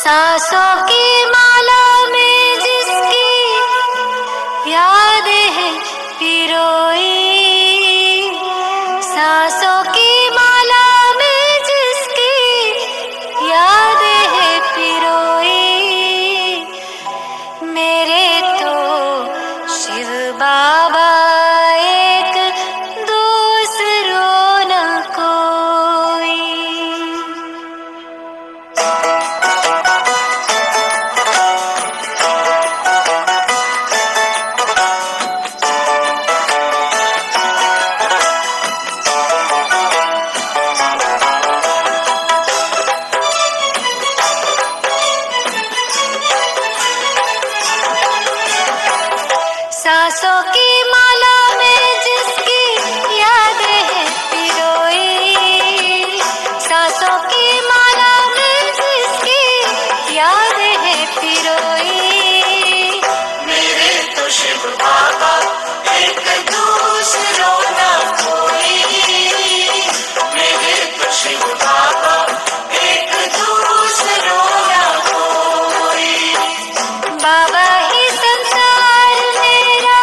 सांसों की माला में जिसकी याद है पिरोई, सांसों की माला में जिसकी याद है पिरोई, मेरे तो शिव बाबा एक, दूसरों न कोई। सांसों की माला में जिसकी याद है पिरोई, सांसों की माला में जिसकी याद है पिरोई, मेरे तो शिव बाबा एक, दूसरों न कोई, मेरे तो शिव बाबा एक, दूसरों न कोई। बाबा ही संसार मेरा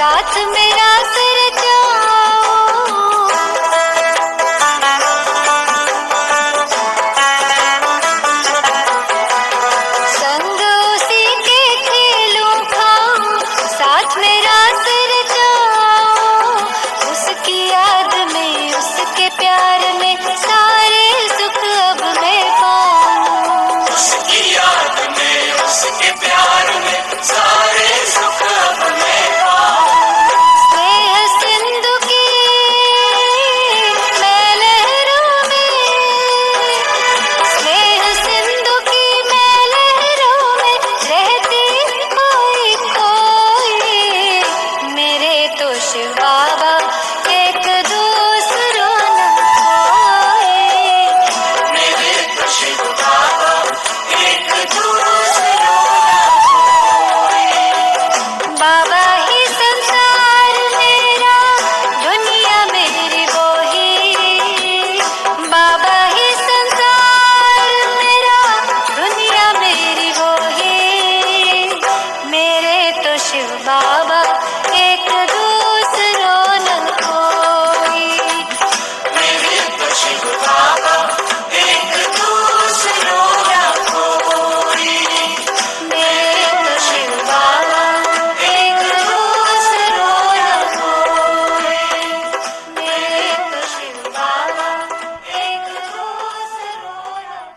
साथ मेरा सिर संग उसी के खेलूं खाऊं, साथ मेरा सिर उसकी याद में उसके प्यार में सारे सुख अब मैं पाऊं। उसकी याद में उसके प्यार में सारे सुख अब मैं पाऊं। स्नेह सिंधु की मैं लहरों में, स्नेह सिंधु की मैं लहरों में रहती कोई कोई, मेरे तो शिव बाबा एक दूसरों न कोई। मेरे तो शिव बाबा एक दूसरों न कोई। बाबा ही संसार मेरा, दुनिया मेरी वो ही। बाबा ही संसार मेरा, दुनिया मेरी वो ही। मेरे तो शिव बाबा एक दूसरों न कोई। मेरे तो शिव बाबा एक दूसरों न कोई। मेरे तो शिव बाबा एक दूसरों न कोई। मेरे तो शिव बाबा एक दूसरों न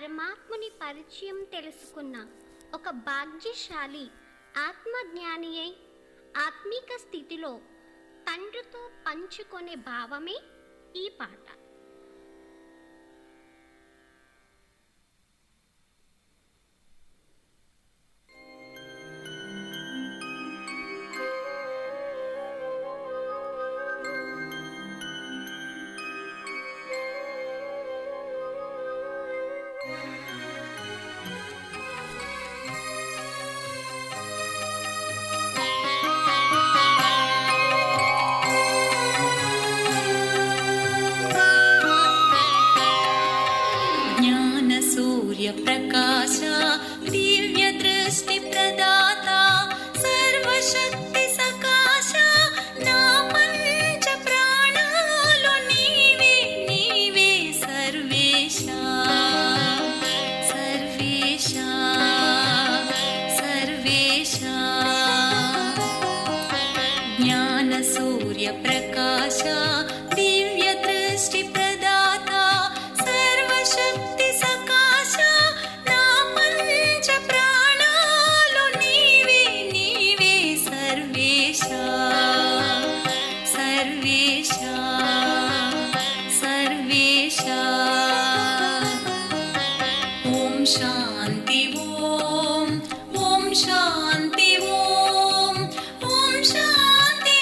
పరమాత్ముని పరిచయం తెలుసుకున్న ఒక భాగ్యశాలి ఆత్మజ్ఞాని అయి ఆత్మిక స్థితిలో తండ్రితో పంచుకునే భావమే ఈ పాట. प्रकाश दिव्य दृष्टि प्रदाता सर्वशक्ति सकाश ना पंच प्राणालो नीवे नीवे सर्वेशा सर्वेशा सर्वेशा ज्ञान सूर्य प्रकाश दिव्य दृष्टि प्रदाता सर्वशक्ति सकाश ना पंच प्राणालो नीवे नीवे सर्वेशा सर्वेशा सर्वेशा ओम शांति ओम शांति ओम शांति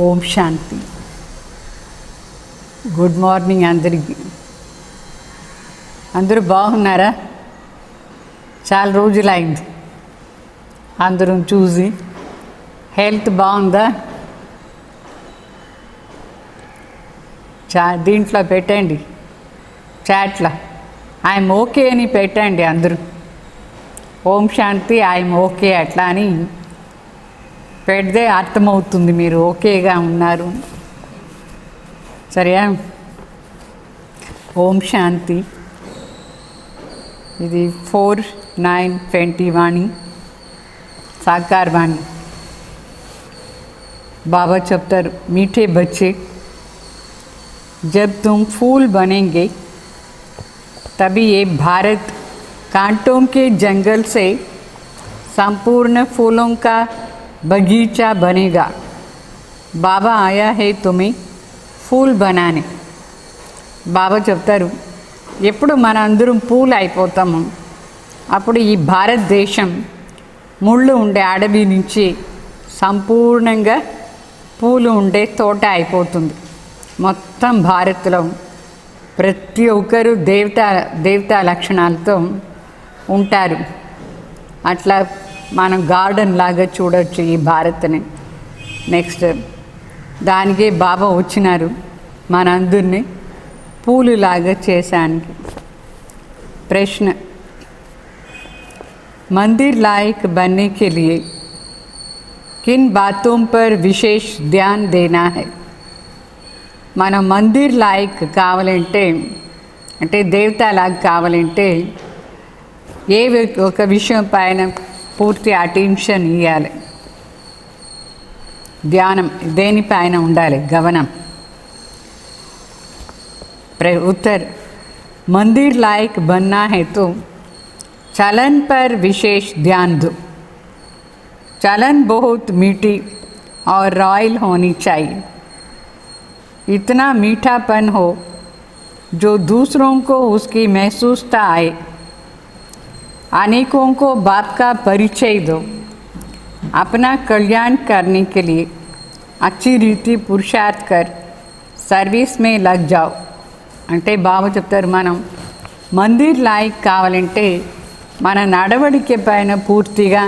ఓం శాంతి. గుడ్ మార్నింగ్ అందరికీ. అందరూ బాగున్నారా? చాలా రోజులైంది అందరం చూసి. హెల్త్ బాగుందా? దీంట్లో పెట్టండి, చాట్లో ఐఎమ్ ఓకే అని పెట్టండి అందరూ. ఓం శాంతి, ఐఎమ్ ఓకే అట్లా అని పెడితే అర్థమవుతుంది మీరు ఓకేగా ఉన్నారు. సరేయా? ఓం శాంతి. ఇది 4/9/20 వాణి, సాకార్ వాణి. बाबा చెప్తారు, मीठे बच्चे जब तुम फूल बनेंगे तभी ये भारत कांटों के जंगल से संपूर्ण फूलों का बगीचा बनेगा. बाबा आया है तुम्हें फूल बनाने. బాబా చెప్తారు, ఎప్పుడు మన అందరం పూలు అయిపోతాము అప్పుడు ఈ భారతదేశం ముళ్ళు ఉండే అడవి నుంచి సంపూర్ణంగా పూలు ఉండే తోట అయిపోతుంది. మొత్తం భారత్లో ప్రతి ఒక్కరు దేవతా లక్షణాలతో ఉంటారు. అట్లా మనం గార్డెన్ లాగా చూడవచ్చు ఈ భారత్ని. నెక్స్ట్ దానికే బాబా వచ్చినారు మనందరినీ పూలులాగా చేశానికి. प्रश्न, मंदिर लायक बनने के लिए किन बातों पर विशेष ध्यान देना है? మనం మందిర్ లాయక్ కావాలంటే, అంటే దేవతలాగా కావాలంటే ఒక విషయం పైన పూర్తి అటెన్షన్ ఇవ్వాలి. ధ్యానం దేనిపైన ఉండాలి? గమనం. उत्तर, मंदिर लायक बनना है तो चलन पर विशेष ध्यान दो. चलन बहुत मीठी और रॉयल होनी चाहिए. इतना मीठापन हो जो दूसरों को उसकी महसूसता आए. अनेकों को बाप का परिचय दो. अपना कल्याण करने के लिए अच्छी रीति पुरुषार्थ कर सर्विस में लग जाओ. అంటే బాబా చెప్తారు, మనం మందిర్ లాయక్ కావాలంటే మన నడవడిక పైన పూర్తిగా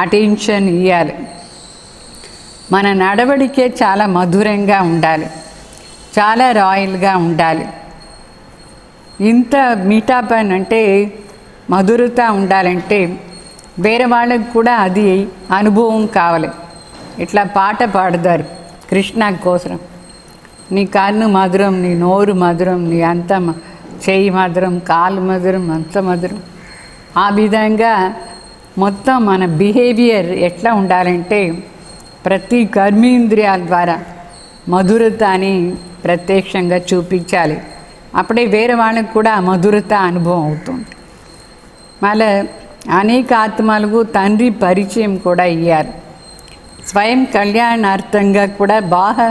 అటెన్షన్ ఇవ్వాలి. మన నడవడికే చాలా మధురంగా ఉండాలి, చాలా రాయల్గా ఉండాలి. ఇంత మీఠాపన్ అంటే మధురత ఉండాలంటే వేరే వాళ్ళకి కూడా అది అనుభవం కావాలి. ఇట్లా పాట పాడతారు కృష్ణ కోసం, నీ కన్ను మధురం, నీ నోరు మధురం, నీ అంత చెయ్యి మధురం, కాలు మధురం, అంత మధురం. ఆ విధంగా మొత్తం మన బిహేవియర్ ఎట్లా ఉండాలంటే ప్రతి కర్మేంద్రియాల ద్వారా మధురత అని ప్రత్యక్షంగా చూపించాలి. అప్పుడే వేరే వాళ్ళకి కూడా మధురత అనుభవం అవుతుంది. మళ్ళీ అనేక ఆత్మలకు తండ్రి పరిచయం కూడా ఇయ్యారు. స్వయం కళ్యాణార్థంగా కూడా బాగా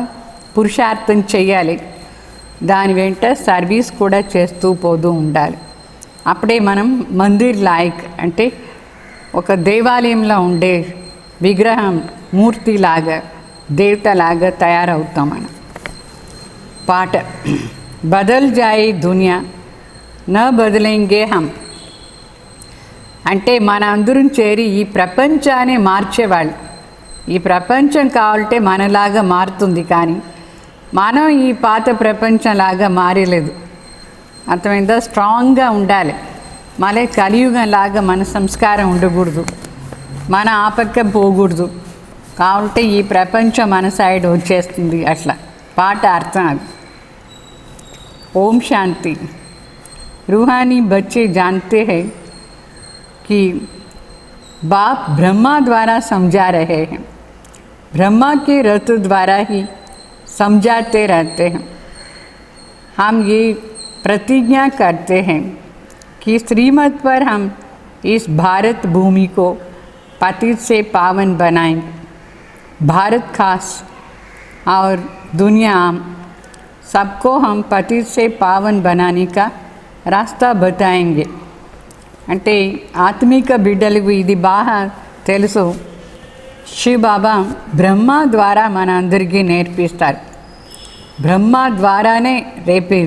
పురుషార్థం చేయాలి. దాని వెంట సర్వీస్ కూడా చేస్తూ పోతూ ఉండాలి. అప్పుడే మనం మందిర్ లాయక్ అంటే ఒక దేవాలయంలో ఉండే విగ్రహం, మూర్తిలాగా, దేవతలాగా తయారవుతాం మనం. పాట, బదల్ జాయి దునియా న బదలేంగే హమ్. అంటే మన అందరం చేరి ఈ ప్రపంచాన్ని మార్చేవాళ్ళు. ఈ ప్రపంచం కావాలంటే మనలాగా మారుతుంది, కానీ మనం ఈ పాత ప్రపంచంలాగా మారలేదు. అర్థమైందా? స్ట్రాంగ్గా ఉండాలి. మళ్ళీ కలియుగంలాగా మన సంస్కారం ఉండకూడదు, మన ఆపక్క పోకూడదు. కావాలంటే ఈ ప్రపంచం మన సైడ్ వచ్చేస్తుంది. అట్లా పాట అర్థం అది. ఓం శాంతి. रूहानी बच्चे जानते हैं कि बाप ब्रह्मा द्वारा समझा रहे हैं. ब्रह्मा के रथ द्वारा ही समझाते रहते हैं. हम ये प्रतिज्ञा करते हैं कि श्रीमत पर हम इस भारत भूमि को पतित से पावन बनाएंगे. भारत खास और दुनिया आम सबको हम पतित से पावन बनाने का रास्ता बताएंगे. అంటే ఆత్మిక బిడ్డలకు ఇది బాగా తెలుసు. శివబాబా బ్రహ్మ ద్వారా మన అందరికీ నేర్పిస్తారు. బ్రహ్మ ద్వారానే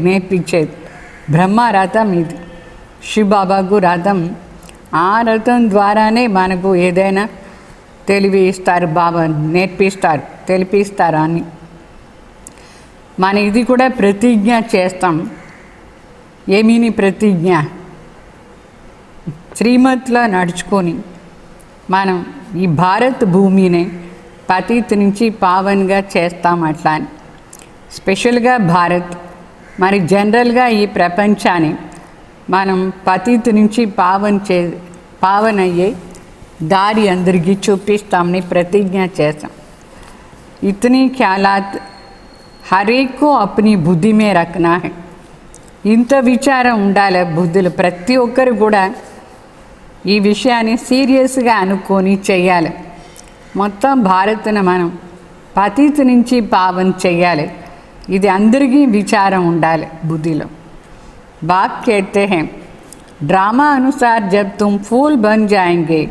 నేర్పించేది. బ్రహ్మ రథం ఇది, శివబాబాకు రథం. ఆ రథం ద్వారానే మనకు ఏదైనా తెలివి ఇస్తారు, బాబా నేర్పిస్తారు, తెలిపిస్తారు అని. మన ఇది కూడా ప్రతిజ్ఞ చేస్తాం. ఏమీని ప్రతిజ్ఞ? శ్రీమతిలో నడుచుకొని మనం ఈ భారత్ భూమిని పతిత్ నుంచి పావన్గా చేస్తాం అట్లా అని. స్పెషల్గా భారత్, మరి జనరల్గా ఈ ప్రపంచాన్ని మనం పతిత్ నుంచి పావన్ అయ్యే దారి అందరికీ చూపిస్తామని ప్రతిజ్ఞ చేస్తాం. ఇతని ఖ్యాలాత్ హరేక్ को अपनी బుద్ధి మే రఖనా హై. ఇంత విచారం ఉండాలి బుద్ధులు. ప్రతి ఒక్కరు కూడా ఈ విషయాన్ని సీరియస్గా అనుకొని చెయ్యాలి. మొత్తం భారత్ను మనం పతిత్ నుంచి పావన్ చెయ్యాలి. ఇది అందరికీ విచారం ఉండాలి బుద్ధిలో. బాప్ कहते हैं ड्रामा अनुसार जब तुम फूल बन जाएंगे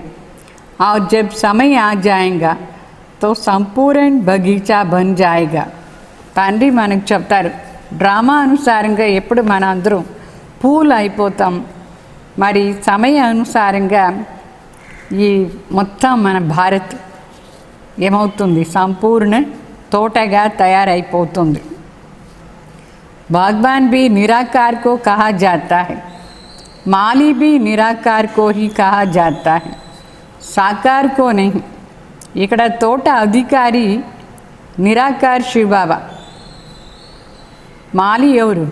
और जब समय आ जाएगा तो संपूर्ण बगीचा बन जाएगा. తండ్రి మనకు చెప్తారు, డ్రామా అనుసారంగా ఎప్పుడు మన అందరం పూలు అయిపోతాం, మరి సమయ అనుసారంగా ఈ మొత్తం మన భారత్ ఏమవుతుంది, సంపూర్ణ తోటగా తయారైపోతుంది. बागबान भी निराकार को कहा जाता है, माली भी निराकार को ही कहा जाता है, साकार को नहीं. ఇక్కడ తోట అధికారి నిరాకార్ శివబాబా. మాలి ఎవరు?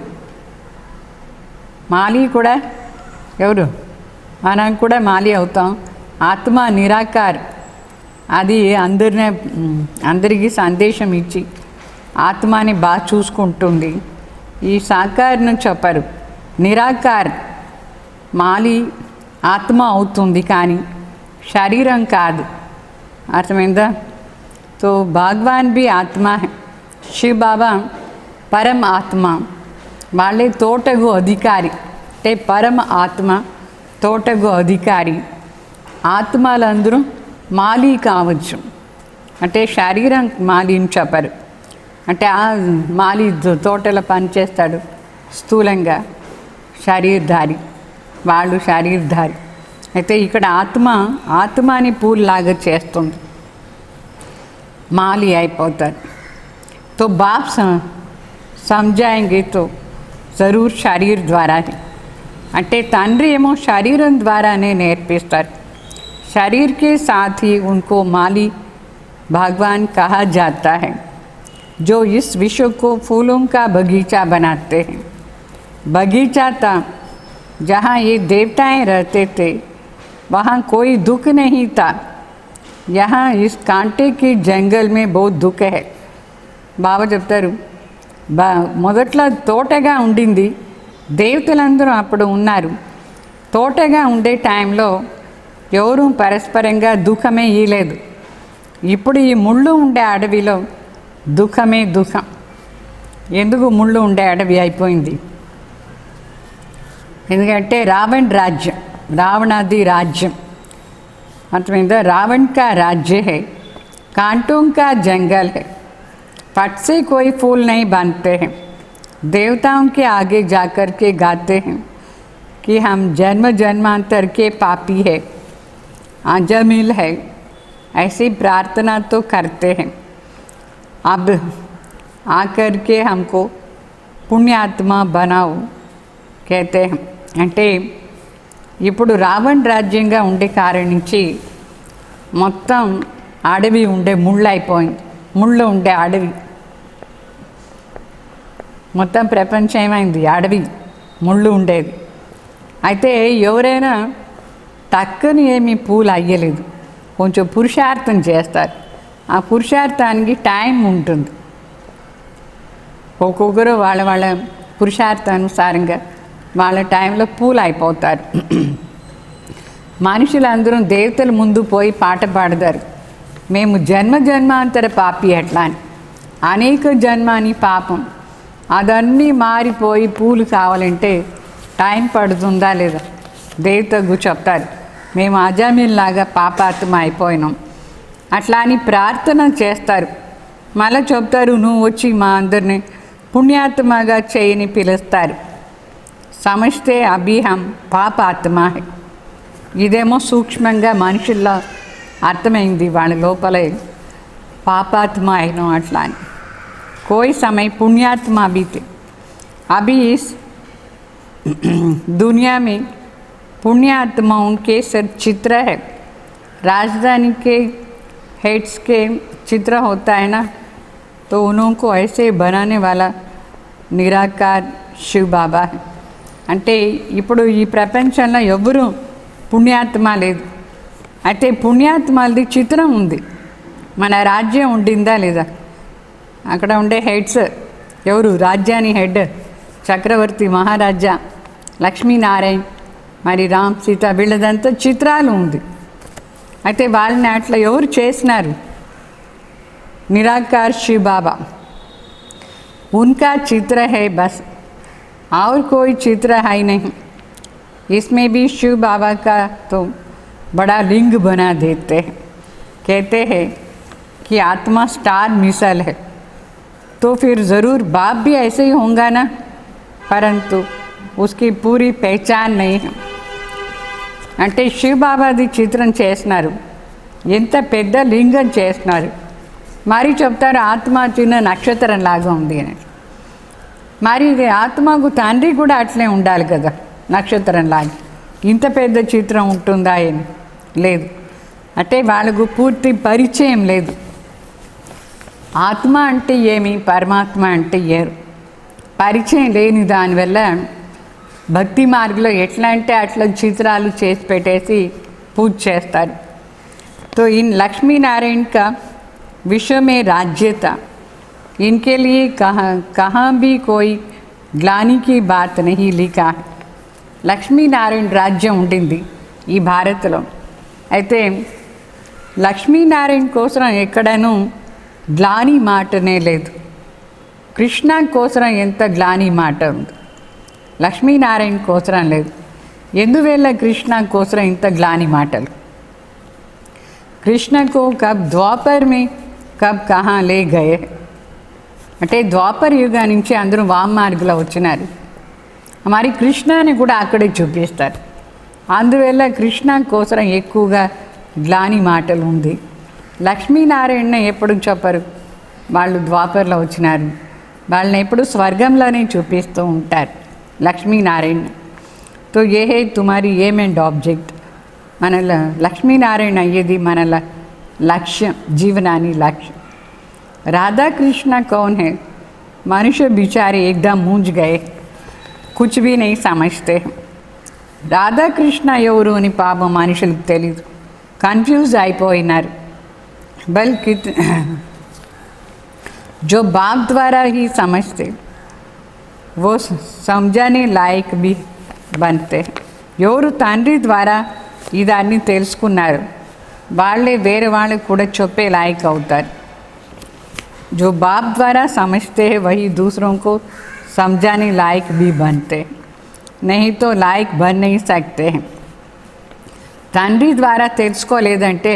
మాలి కూడా ఎవరు? మనం కూడా మాలి అవుతాం. ఆత్మ నిరాకార్, అది అందరికీ సందేశం ఇచ్చి ఆత్మని బాగా చూసుకుంటుంది. ఈ సాకార్ను చెప్పరు. నిరాకార్ మాలి ఆత్మ అవుతుంది కానీ శరీరం కాదు. అర్థమైందా? तो भगवान भी आत्मा है, शिव बाबा परम आत्मा. వాళ్ళే తోటకు అధికారి. అంటే పరమ ఆత్మ తోటకు అధికారి. ఆత్మలందరూ మాలి కావచ్చు. అంటే శరీరం మాలిని చెప్పరు. అంటే ఆ మాలి తోటలో పనిచేస్తాడు స్థూలంగా, శరీరధారి. వాళ్ళు శరీరధారి. అయితే ఇక్కడ ఆత్మని పూల్లాగా చేస్తుంది, మాలి అయిపోతారు. तो बाप समझाएंगे तो ज़रूर शरीर ద్వారానే. అంటే తండ్రి ఏమో శరీరం ద్వారానే నేర్పిస్తారు. शरीर के साथ ही उनको माली भगवान कहा जाता है, जो इस विश्व को फूलों का बगीचा बनाते हैं. बगीचा था जहाँ ये देवताएं रहते थे, वहाँ कोई दुख नहीं था. यहाँ इस कांटे के जंगल में बहुत दुख है. బాబా చెప్తారు, మొదట్లో తోటగా ఉండింది, దేవతలందరూ అప్పుడు ఉన్నారు. తోటగా ఉండే టైంలో ఎవరూ పరస్పరంగా దుఃఖమే ఇయలేదు. ఇప్పుడు ఈ ముళ్ళు ఉండే అడవిలో దుఃఖమే దుఃఖం. ఎందుకు ముళ్ళు ఉండే అడవి అయిపోయింది? ఎందుకంటే రావణాది రాజ్యం. అర్థమైందా? रावण का राज्य है, कांटों का जंगल है, फट से कोई फूल नहीं बनते हैं. देवताओं के आगे जाकर के गाते हैं कि हम जन्म जन्मांतर के पापी है, अजमिल है. ऐसी प्रार्थना तो करते हैं. अब आकर के हमको पुण्यात्मा बनाओ कहते हैं. అంటే ఇప్పుడు రావణ్ రాజ్యంగా ఉండే కారణం నుంచి మొత్తం అడవి ఉండే ముళ్ళు అయిపోయింది. ముళ్ళు ఉండే అడవి, మొత్తం ప్రపంచం ఏమైంది? అడవి, ముళ్ళు ఉండేది. అయితే ఎవరైనా టక్కుని ఏమీ పూలు అయ్యలేదు, కొంచెం పురుషార్థం చేస్తారు. ఆ పురుషార్థానికి టైం ఉంటుంది. ఒక్కొక్కరు వాళ్ళ పురుషార్థానుసారంగా వాళ్ళ టైంలో పూలు అయిపోతారు. మనుషులందరూ దేవతల ముందు పోయి పాట పాడతారు, మేము జన్మ జన్మాంతర పాపి ఎట్లా అని. అనేక జన్మాని పాపం, అదన్నీ మారిపోయి పూలు కావాలంటే టైం పడుతుందా లేదా? దేవతకు చెప్తారు, మేము అజామీల్లాగా పాపాత్మ అయిపోయినాం, అట్లా అని ప్రార్థన చేస్తారు. మళ్ళీ చెప్తారు, నువ్వు వచ్చి మా అందరిని పుణ్యాత్మగా చేయని పిలుస్తారు. సమస్తే అభిహం పాపాత్మ. ఇదేమో సూక్ష్మంగా మనుషుల్లో అర్థమైంది, వాళ్ళ లోపలే పాపాత్మ అయిన అట్లా అని. कोई समय पुण्यात्मा भी थे. अभी इस दुनिया में पुण्यात्माओं के सब चित्र है. राजधानी के हेड्स के चित्र होता है ना, तो उनको ऐसे बनाने वाला निराकार शिव बाबा है. అంటే ఇప్పుడు ఈ ప్రపంచంలో ఎవరు పుణ్యాత్మ లేదు. అయితే పుణ్యాత్మలది చిత్రం ఉంది. మన రాజ్యం ఉండిందా లేదా? అక్కడ ఉండే హెడ్స్ ఎవరు? రాజ్యాన్ని హెడ్ చక్రవర్తి, మహారాజా, లక్ష్మీనారాయణ, మరి రామ్, సీత, వీళ్ళదంతా చిత్రాలు ఉంది. అయితే వాళ్ళని అట్లా ఎవరు చేసినారు? निराकार शिव बाबा, उनका चित्र है बस, और कोई चित्र है नहीं. इसमें भी शिव बाबा का तो बड़ा लिंग बना देते हैं. कहते हैं कि आत्मा स्टार मिसाल है, तो फिर ज़रूर बाप भी ऐसे ही होगा ना, परंतु उसकी पूरी पहचान नहीं है. అంటే శివ్ బాబాది చిత్రం చేస్తున్నారు, ఎంత పెద్ద లింగం చేస్తున్నారు. మరి చెప్తారు ఆత్మ చిన్న నక్షత్రం లాగా ఉంది అని. మరి ఇది ఆత్మకు తండ్రి కూడా అట్లే ఉండాలి కదా, నక్షత్రం లాగా. ఇంత పెద్ద చిత్రం ఉంటుందా అని లేదు. అంటే వాళ్ళకు పూర్తి పరిచయం లేదు. ఆత్మ అంటే ఏమి, పరమాత్మ అంటే ఏరు, పరిచయం లేని దానివల్ల భక్తి మార్గంలో ఎట్లా అంటే అట్లా చిత్రాలు చేసి పెట్టేసి పూజ చేస్తారు. तो इन लक्ष्मी नारायण का विश्व में राज्य था. इनके लिए कहाँ भी कोई ग्लानि की बात नहीं लिखा. లక్ష్మీనారాయణ రాజ్యం ఉండింది ఈ భారత్లో. అయితే లక్ష్మీనారాయణ కోసం ఎక్కడనూ గ్లాని మాటనే లేదు. కృష్ణ కోసం ఎంత గ్లాని మాట ఉంది, లక్ష్మీనారాయణ కోసం లేదు. ఎందువల్ల కృష్ణ కోసం ఇంత గ్లాని మాటలు? కృష్ణ को कब द्वापर में कब कहाँ ले गए. అంటే ద్వాపర యుగా నుంచి అందరూ వామ మార్గంలో వచ్చినారు. మరి కృష్ణని కూడా అక్కడే చూపిస్తారు. అందువల్ల కృష్ణ కోసం ఎక్కువగా గ్లాని మాటలు ఉంది. లక్ష్మీనారాయణ ఎప్పుడు చెప్పరు, వాళ్ళు ద్వాపరలో వచ్చినారు. వాళ్ళని ఎప్పుడు స్వర్గంలోనే చూపిస్తూ ఉంటారు లక్ష్మీనారాయణ. తో ఏ హే తుమారి ఏం అండ్ ఆబ్జెక్ట్. మన లక్ష్మీనారాయణ అయ్యేది మన లక్ష్యం, జీవనాన్ని లక్ష్యం. राधा कृष्ण कौन है? मनुष्य बेचारे एकदम मूंझ गए, कुछ भी नहीं समझते. राधा कृष्ण ఎవరు అని పాపం మనుషులకు తెలియదు, కన్ఫ్యూజ్ అయిపోయినారు. बल्कि जो बाप द्वारा ही समझते वो समझाने लायक भी बनते. ఎవరు తండ్రి ద్వారా ఇదాన్ని తెలుసుకున్నారు వాళ్ళే వేరే వాళ్ళకు కూడా చెప్పే లాయక్ అవుతారు. जो बाप द्वारा समझते हैं वही दूसरों को समझाने लायक भी बनते, नहीं तो लायक बन नहीं सकते हैं. తండ్రి ద్వారా తెలుసుకోలేదంటే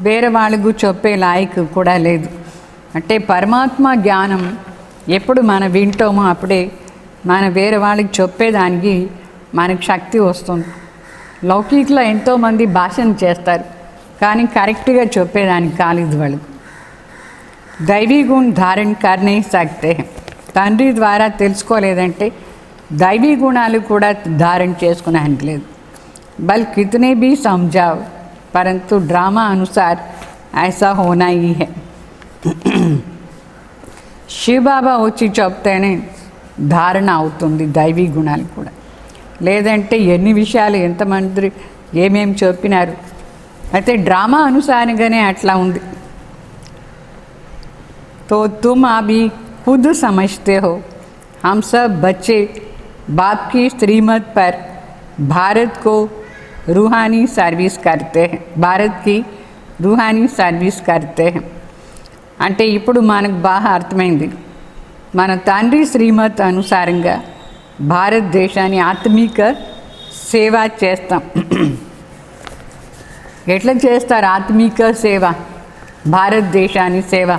వేరే వాళ్ళకు చెప్పే లాయక్ కూడా లేదు. అంటే పరమాత్మ జ్ఞానం ఎప్పుడు మనం వింటామో అప్పుడే మన వేరే వాళ్ళకి చెప్పేదానికి మనకు శక్తి వస్తుంది. లౌకికలో ఎంతోమంది భాషణ చేస్తారు, కానీ కరెక్ట్గా చెప్పేదానికి కాలేదు వాళ్ళకు. దైవీ గుణ ధారణ కర్ नहीं सकते हैं. తండ్రి ద్వారా తెలుసుకోలేదంటే దైవీ గుణాలు కూడా ధారణ చేసుకునేందుకు లేదు. బల్ కితనే भी समझाओ परंतु ड्रामा अनुसार ऐसा होना ही है. శివబాబా వచ్చి చెప్తేనే ధారణ అవుతుంది దైవీ గుణాలు కూడా. లేదంటే ఎన్ని విషయాలు ఎంతమంది ఏమేమి చెప్పినారు, అయితే డ్రామా అనుసారంగానే అట్లా ఉంది. तो तुम अभी खुद समझते हो, हम सब बच्चे बाप की श्रीमत पर भारत को रूहानी सर्विस करते हैं, भारत की रूहानी सर्विस करते हैं. అంటే ఇప్పుడు మనకు బాగా అర్థమైంది, మన తండ్రి శ్రీమత్ అనుసారంగా భారతదేశాన్ని ఆత్మిక సేవ చేస్తాం. ఎట్లా చేస్తారు ఆత్మిక సేవ? భారతదేశాన్ని సేవ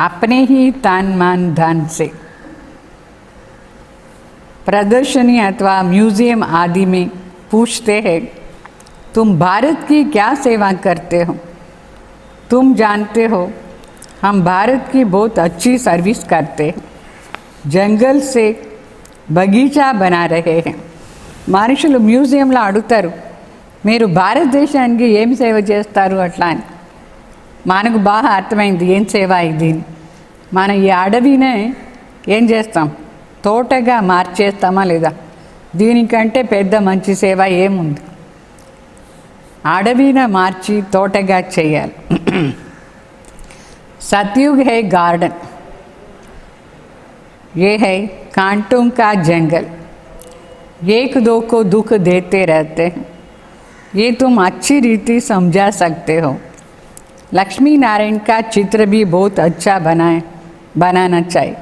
अपने ही तन मन धन से प्रदर्शनी अथवा म्यूजियम आदि में पूछते हैं, तुम भारत की क्या सेवा करते हो? तुम जानते हो हम भारत की बहुत अच्छी सर्विस करते हैं, जंगल से बगीचा बना रहे हैं. మనుషులు మ్యూజియంలో అడుగుతారు, మీరు భారతదేశానికి ఏం సేవ చేస్తారు అట్లా అని. మనకు బాగా అర్థమైంది ఏం సేవ ఇది. మనం ఈ అడవినే ఏం చేస్తాం, తోటగా మార్చేస్తామా లేదా? దీనికంటే పెద్ద మంచి సేవ ఏముంది? అడవిని మార్చి తోటగా చేయాలి. सतयुग है गार्डन, ये है कांटों का जंगल, एक दो को दुख देते रहते हैं, ये तुम अच्छी रीति समझा सकते हो. लक्ष्मी नारायण का चित्र भी बहुत अच्छा बनाना चाहिए.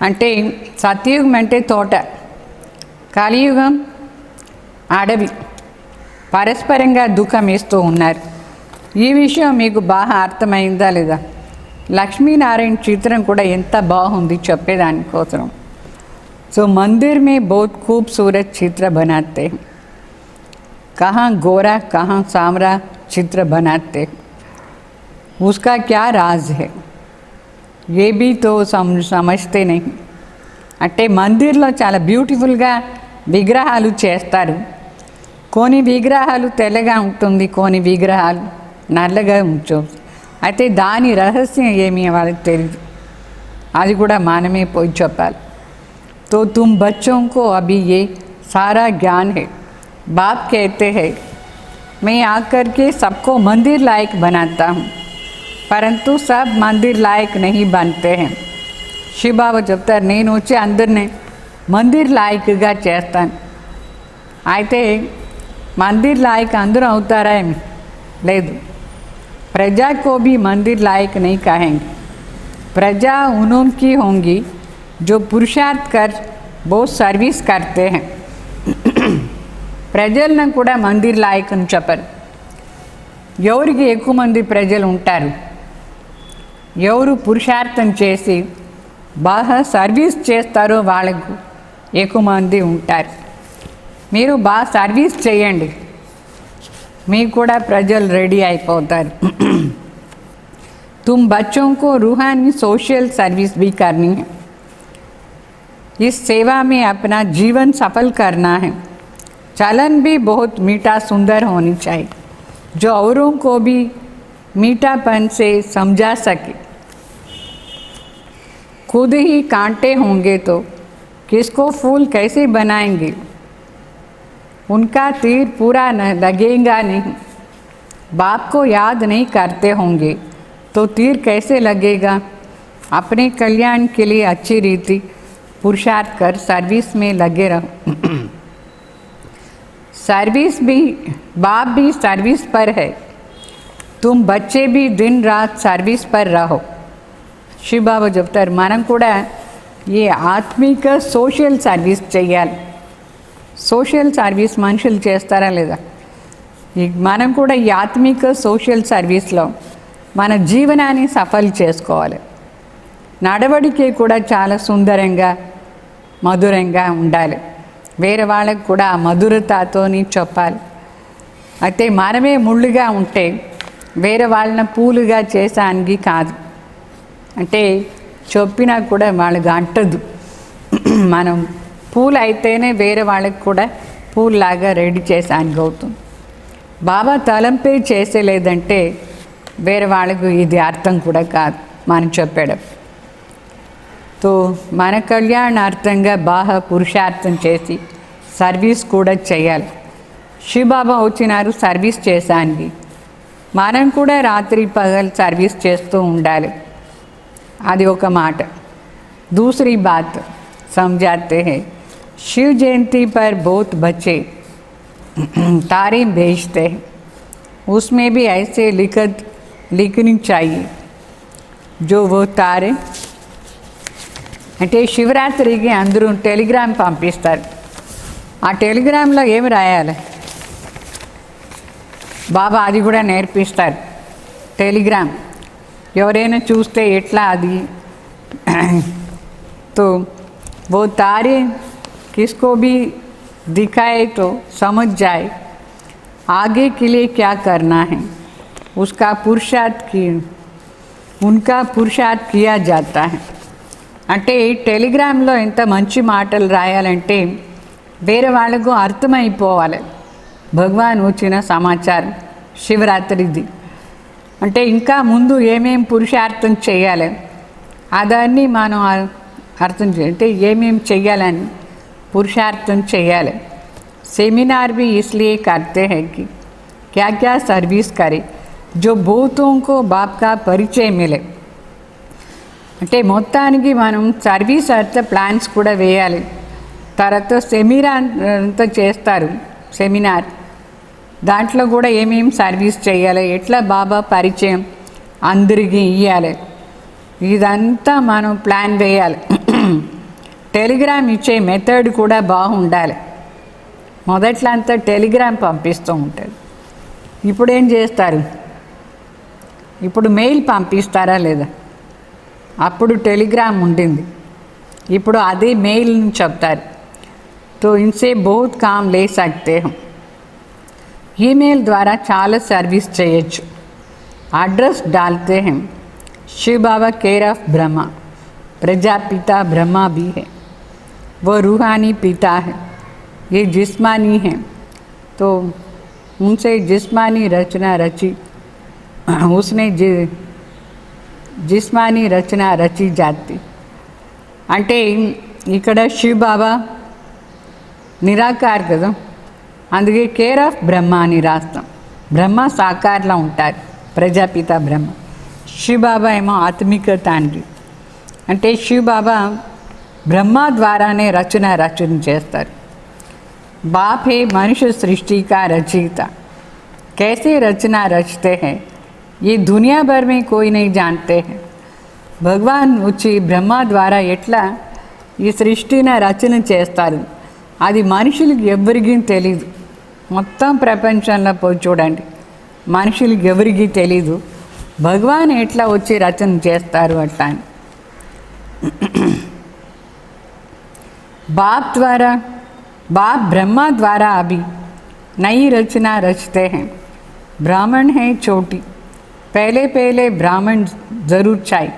అంటే సత్యయుగం అంటే తోట, కలియుగం అడవి, పరస్పరంగా దుఃఖం ఇస్తూ ఉన్నారు. ఈ విషయం మీకు బాగా అర్థమైందా లేదా? లక్ష్మీనారాయణ చిత్రం కూడా ఎంత బాగుంది చెప్పేదానికోసం. సో मंदिर में बहुत खूबसूरत चित्र बनाते हैं, कहाँ गोरा कहाँ सांवरा चित्र बनाते हैं, उसका क्या राज है ये भी तो समझते नहीं. అంటే మందిర్లో చాలా బ్యూటిఫుల్గా విగ్రహాలు చేస్తారు. కొన్ని విగ్రహాలు తెల్లగా ఉంటుంది, కొన్ని విగ్రహాలు నల్లగా ఉంటుంది. అయితే దాని రహస్యం ఏమి వాళ్ళకి తెలియదు, అది కూడా మనమే పోయి చెప్పాలి. तो तुम बच्चों को अभी ये सारा ज्ञान है. बाप कहते हैं मैं आकर के सबको मंदिर लायक बनाता हूँ, परंतु सब मंदिर लायक नहीं बनते हैं. शिव बाबा చెప్తారు, నేను వచ్చి అందరినీ మందిర్ లాయక్గా చేస్తాను. అయితే మందిర్ లాయక్ అందరూ అవుతారా ఏమి? లేదు. प्रजा को भी मंदिर लायक नहीं कहेंगे. प्रजा उनकी होंगी जो पुरुषार्थ कर बहुत सर्विस करते हैं. ప్రజలను కూడా మందిర్ లాయక్ అని చెప్పరు. ఎవరికి ఎక్కువ మంది ప్రజలు ఉంటారు? ఎవరు పురుషార్థం చేసి బాగా సర్వీస్ చేస్తారో వాళ్ళకు ఎక్కువ మంది ఉంటారు. మీరు బాగా సర్వీస్ చేయండి, మీకు కూడా ప్రజలు రెడీ అయిపోతారు. तुम बच्चों को रूहानी सोशल सर्विस भी करनी है. इस सेवा में अपना जीवन सफल करना है. चलन भी बहुत मीठा सुंदर होनी चाहिए, जो औरों को भी मीठापन से समझा सके. खुद ही कांटे होंगे तो किसको फूल कैसे बनाएंगे? उनका तीर पूरा न लगेगा नहीं. बाप को याद नहीं करते होंगे तो तीर कैसे लगेगा? अपने कल्याण के लिए अच्छी रीति पुरुषार्थ कर सर्विस में लगे रहो. सर्विस भी, बाप भी सर्विस पर है, तुम बच्चे भी दिन रात सर्विस पर रहो. शिव बाबा చెప్తారు, మనం కూడా ఈ ఆత్మిక సోషల్ సర్వీస్ చేయాలి. సోషల్ సర్వీస్ మనుషులు చేస్తారా లేదా? మనం కూడా ఈ ఆత్మిక సోషల్ సర్వీస్లో మన జీవనాన్ని సఫల్ చేసుకోవాలి. నడవడికి కూడా చాలా సుందరంగా మధురంగా ఉండాలి. వేరే వాళ్ళకు కూడా ఆ మధురతతోని చెప్పాలి. అయితే మనమే ముళ్ళుగా ఉంటే వేరే వాళ్ళని పూలుగా చేసానికి కాదు. అంటే చెప్పినా కూడా వాళ్ళకి అంటదు. మనం పూలు అయితేనే వేరే వాళ్ళకి కూడా పూల్లాగా రెడీ చేసానికి అవుతుంది. బాబా తలంపే చేసేలేదంటే వేరే వాళ్ళకు ఇది అర్థం కూడా కాదు మనం చెప్పాడు. తో మన కళ్యాణార్థంగా బాగా పురుషార్థం చేసి సర్వీస్ కూడా చేయాలి. శివబాబా వచ్చినారు సర్వీస్ చేసానికి, మనం కూడా రాత్రి పగలు సర్వీస్ చేస్తూ ఉండాలి. అది ఒక మాట. दूसरी बात समझाते हैं, शिव जयंती पर बहुत बच्चे तारे भेजते हैं, उसमें भी ऐसे लिखनी चाहिए जो वो तारे. అంటే శివరాత్రికి అందరూ టెలిగ్రామ్ పంపిస్తారు. ఆ టెలిగ్రామ్లో ఏమి రాయాలి? బాబా అది కూడా నేర్పిస్తారు. టెలిగ్రామ్ ఎవరైనా చూస్తే ఎట్లా అది तो वो तारे किसको भी दिखाए तो समझ जाए आगे के लिए क्या करना है, उसका पुरुषार्थ की उनका पुरुषार्थ किया जाता है. అంటే టెలిగ్రామ్లో ఎంత మంచి మాటలు రాయాలంటే వేరే వాళ్ళకు అర్థమైపోవాలి భగవాన్ వచ్చిన సమాచారం. శివరాత్రిది అంటే ఇంకా ముందు ఏమేం పురుషార్థం చేయాలి అదాన్ని మనం అర్థం అంటే ఏమేం చెయ్యాలని పురుషార్థం చేయాలి. सेमिनार भी इसलिए करते हैं कि क्या क्या सर्विस करे जो बहुतों को बाप का परिचय मिले. అంటే మొత్తానికి మనం సర్వీస్ అర్థ ప్లాన్స్ కూడా వేయాలి. తర్వాత సెమినార్ అంతా చేస్తారు, సెమినార్ దాంట్లో కూడా ఏమేం సర్వీస్ చేయాలి, ఎట్లా బాబా పరిచయం అందరికీ ఇవ్వాలి, ఇదంతా మనం ప్లాన్ వేయాలి. టెలిగ్రామ్ ఇచ్చే మెథడ్ కూడా బాగుండాలి. మొదట్లో అంతా టెలిగ్రామ్ పంపిస్తూ ఉంటారు. ఇప్పుడు ఏం చేస్తారు, ఇప్పుడు మెయిల్ పంపిస్తారా లేదా? అప్పుడు టెలిగ్రామ్ ఉండింది, ఇప్పుడు అదే మెయిల్ నుంచి చెప్తారు. तो इनसे बहुत काम ले सकते हम. ఈమెయిల్ ద్వారా చాలా సర్వీస్ చేయొచ్చు. అడ్రస్ डालते हैं शिव बाबा केयर ऑफ ब्रह्मा, प्रजापिता ब्रह्मा भी है, वो रूहानी पिता है, ये जिस्मानी है. तो उनसे जिस्मानी रचना रची, उसने जिस्मानी रचना रची जाती. అంటే ఇక్కడ శివ్ బాబా నిరాకార్ కదా, అందుకే కేర్ ఆఫ్ బ్రహ్మ అని రాస్తాం. బ్రహ్మ సాకార్లో ఉంటారు, ప్రజాపిత బ్రహ్మ. శివ్ బాబా ఏమో ఆత్మిక తండ్రి. అంటే శివ్ బాబా బ్రహ్మ ద్వారానే రచన చేస్తారు. बाप है मनुष्य सृष्टि का रचयिता, कैसे रचना रचते हैं ये दुनिया भर में कोई नहीं जानते हैं. భగవాన్ వచ్చి బ్రహ్మ ద్వారా ఎట్లా ఈ సృష్టిని రచన చేస్తారు అది మనుషులకి ఎవరికీ తెలీదు. మొత్తం ప్రపంచంలో పోయి చూడండి, మనుషులకి ఎవరికీ తెలీదు భగవాన్ ఎట్లా వచ్చి రచన చేస్తారు అట్లా అని. बाप ब्रह्मा द्वारा अभी नई रचना रचते हैं. ब्राह्मण है छोटी, पहले ब्राह्मण ज़रूर चाहिए.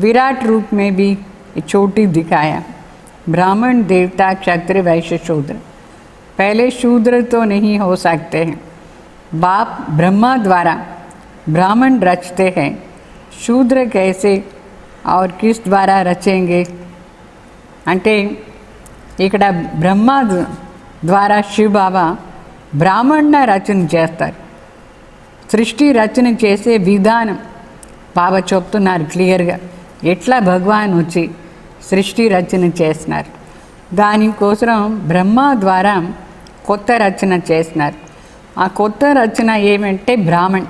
विराट रूप में भी छोटी दिखाया. ब्राह्मण देवता क्षत्रिय वैश्य शूद्र, पहले शूद्र तो नहीं हो सकते हैं. बाप ब्रह्मा द्वारा ब्राह्मण रचते हैं, शूद्र कैसे और किस द्वारा रचेंगे. అంటే ఇక్కడ బ్రహ్మ ద్వారా శివ బాబా బ్రాహ్మణ రచన చేస్తారు. సృష్టి రచన చేసే విధానం బాబా చెప్తున్నారు క్లియర్గా, ఎట్లా భగవాన్ వచ్చి సృష్టి రచన చేసినారు. దానికోసం బ్రహ్మ ద్వారా కొత్త రచన చేసినారు. ఆ కొత్త రచన ఏమంటే బ్రాహ్మణ్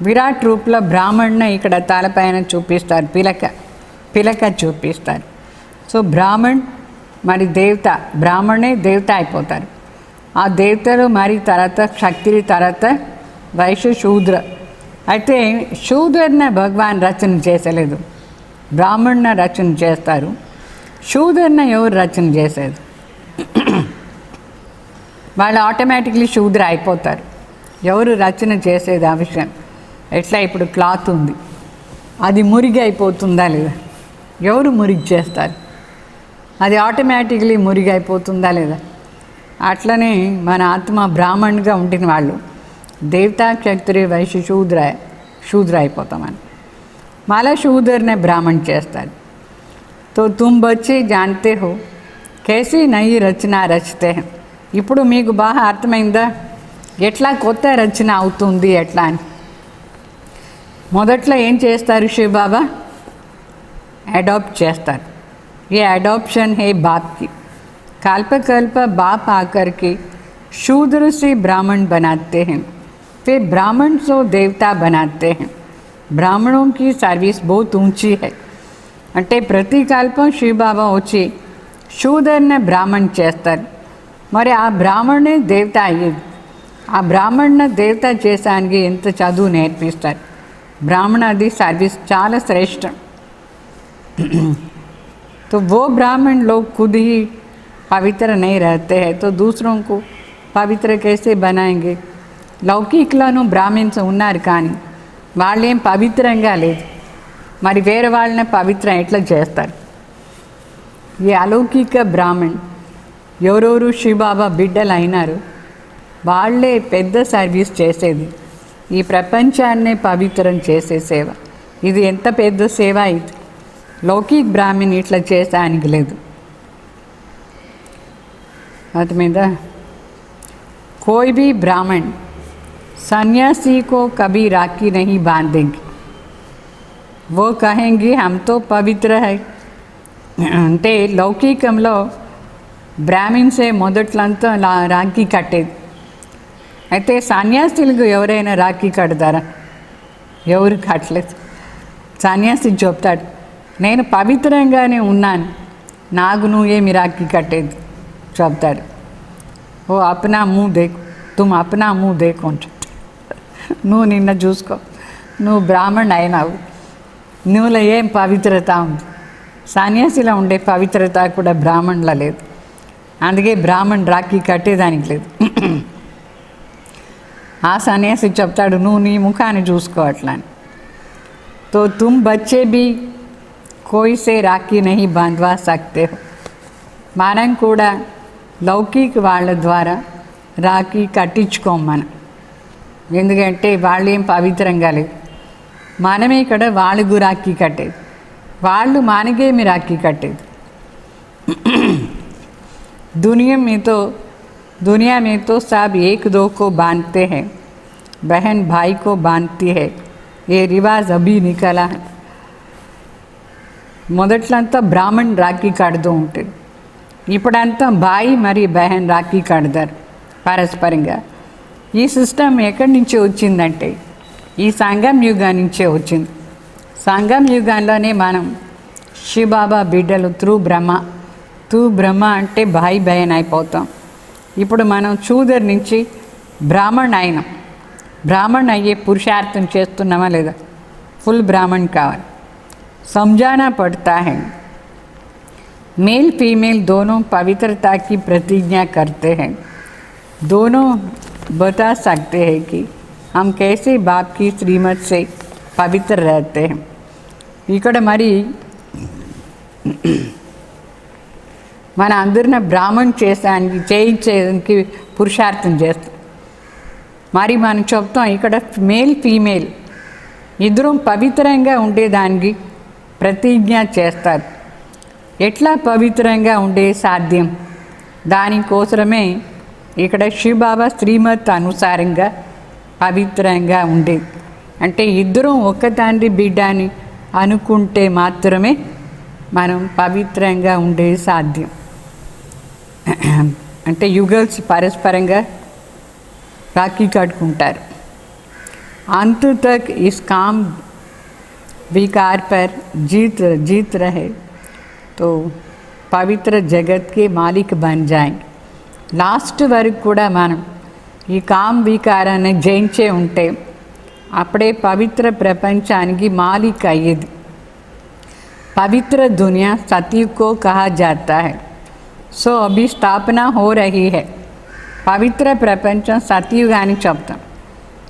విరాట్ రూపంలో బ్రాహ్మణ్ణ ఇక్కడ తలపైన చూపిస్తారు, పిలక చూపిస్తారు. సో బ్రాహ్మణ్ మరి దేవత, బ్రాహ్మణే దేవత అయిపోతారు. ఆ దేవతలు మరి తర్వాత క్షత్రియ, తర్వాత వైశ్య, శూద్ర. అయితే శూద్రన భగవాన్ రచన చేసలేదు, బ్రాహ్మణ రచన చేస్తారు. శూద్రన ఎవరు రచన చేసేది? వాళ్ళు ఆటోమేటిక్లీ శూద్ర అయిపోతారు. ఎవరు రచన చేసేది ఆ విషయం? ఎట్లా ఇప్పుడు క్లాత్ ఉంది, అది మురిగి అయిపోతుందా లేదా? ఎవరు మురిగి చేస్తారు? అది ఆటోమేటిక్లీ మురిగి అయిపోతుందా లేదా? అట్లనే మన ఆత్మ బ్రాహ్మణ్గా ఉండిన వాళ్ళు దేవతా క్షత్రియ వైశ్య శూద్ర అయిపోతామని మళ్ళా శూద్రనే బ్రాహ్మణ్ చేస్తారు. తో తుమ్ బచ్చే జాన్తే హో कैसी नई रचना रचते हैं. ఇప్పుడు మీకు బాగా అర్థమైందా ఎట్లా కొత్త రచన అవుతుంది ఎట్లా అని? మొదట్లో ఏం చేస్తారు శివ బాబా? అడాప్ట్ చేస్తారు. ये एडॉप्शन है बाप की. कल्प बाप आकर के शूद्र से ब्राह्मण बनाते हैं, फिर ब्राह्मण से देवता बनाते हैं. ब्राह्मणों की सर्विस बहुत ऊंची है. అంటే ప్రతి కల్పం శివ బాబా వచ్చి శూద్రని బ్రాహ్మణ్ చేస్తారు. మరి ఆ బ్రాహ్మణే దేవత అయ్యేది. ఆ బ్రాహ్మణ దేవత చేసానికి ఎంత చదువు నేర్పిస్తారు. బ్రాహ్మణాది సర్వీస్ చాలా శ్రేష్టం. तो वो ब्राह्मण लोग खुद ही पवित्र नहीं रहते हैं तो दूसरों को పవిత్ర कैसे बनाएंगे. లౌకికులను బ్రాహ్మిన్స్ ఉన్నారు కానీ వాళ్ళేం పవిత్రంగా లేదు. మరి వేరే వాళ్ళని పవిత్రం ఎట్లా చేస్తారు. ఈ అలౌకిక బ్రాహ్మణ్ ఎవరెవరు శివబాబా బిడ్డలు అయినారు వాళ్ళే పెద్ద సర్వీస్ చేసేది. ఈ ప్రపంచాన్నే పవిత్రం చేసే సేవ. ఇది ఎంత పెద్ద సేవ ఇది. లౌకిక్ బ్రాహ్మణ్ ఇట్లా చేసానికి లేదు. అది మీద कोई भी ब्राह्मण सन्यासी को कभी राखी नहीं बांधेंगे. वो कहेंगे हम तो पवित्र है. అంటే లౌకికంలో బ్రాహ్మిన్సే మొదట్లంతా రాఖీ కట్టేది. అయితే సన్యాసులకు ఎవరైనా రాఖీ కడతారా? ఎవరు కట్టలేదు. సన్యాసి చెప్తాడు నేను పవిత్రంగానే ఉన్నాను, నాకు నువ్వేమి రాఖీ కట్టేది చెప్తాడు. ఓ అప్నా ముహ్ దేఖో, తుమ్ అప్నా ముహ్ దేఖో అంటాడు. నువ్వు నిన్న చూసుకో, నువ్వు బ్రాహ్మణ్ అయినావు, నువ్వులో ఏం పవిత్రత ఉంది. సన్యాసిలో ఉండే పవిత్రత కూడా బ్రాహ్మణుల లేదు. అందుకే బ్రాహ్మణ్ రాఖీ కట్టేదానికి లేదు. ఆ సన్యాసి చెప్తాడు నువ్వు నీ ముఖాన్ని చూసుకో అట్లా అని. तो तुम बच्चे भी कोई से राखी नहीं बांधवा सकते हो. మనం కూడా లౌకిక వాళ్ళ ద్వారా రాఖీ కట్టించుకోం మనం. ఎందుకంటే వాళ్ళు ఏం పవిత్రంగా లేదు. మనమే ఇక్కడ వాళ్ళకు రాఖీ కట్టేది, వాళ్ళు మనకేమి రాఖీ కట్టేది. दुनिया में तो सब एक दो को बांधते हैं, बहन भाई को बांधती है. ये रिवाज अभी निकला है. మొదట్లంతా బ్రాహ్మణ్ రాఖీ కడుతూ ఉంటుంది. ఇప్పుడంతా బాయి మరి బహన్ రాఖీ కడతారు పరస్పరంగా. ఈ సిస్టమ్ ఎక్కడి నుంచి వచ్చిందంటే ఈ సంగం యుగం నుంచే వచ్చింది. సంగం యుగంలోనే మనం శివబాబా బిడ్డలు త్రూ బ్రహ్మ అంటే భాయి బహన్ అయిపోతాం. ఇప్పుడు మనం చూదర్ నుంచి బ్రాహ్మణ్ అయినాం. బ్రాహ్మణ్ అయ్యే పురుషార్థం చేస్తున్నామా లేదా? ఫుల్ బ్రాహ్మణ్ కావాలి. समझाना पड़ता है. मेल फीमेल दोनों पवित्रता की प्रतिज्ञा करते हैं. दोनों बता सकते हैं कि हम कैसे बाप की श्रीमत से पवित्र रहते हैं. ఇక్కడ మరి మన అందరిని బ్రాహ్మణ్ చేయించడానికి పురుషార్థం చేస్తాం. మరి మనం చెప్తాం ఇక్కడ మేల్ ఫీమేల్ ఇద్దరు పవిత్రంగా ఉండేదానికి ప్రతిజ్ఞ చేస్తారు. ఎట్లా పవిత్రంగా ఉండే సాధ్యం? దానికోసమే ఇక్కడ శివబాబా శ్రీమత్ అనుసారంగా పవిత్రంగా ఉండేది. అంటే ఇద్దరం ఒక్క తండ్రి బిడ్డ అని అనుకుంటే మాత్రమే మనం పవిత్రంగా ఉండే సాధ్యం. అంటే యుగల్స్ పరస్పరంగా రాఖీ కట్టుకుంటారు. अंत तक इस काम विकार पर जीत रहे तो पवित्र जगत के मालिक बन जाएंगे. लास्ट वరకు కూడా మనం ఈ కామ్ వికారాన్ని జయించే ఉంటే అప్పుడే పవిత్ర ప్రపంచానికి మాలిక్ అయ్యేది. पवित्र दुनिया सतयुग को कहा जाता है. सो अभी स्थापना हो रही है. పవిత్ర ప్రపంచం సతయుగం అని చెప్తాం.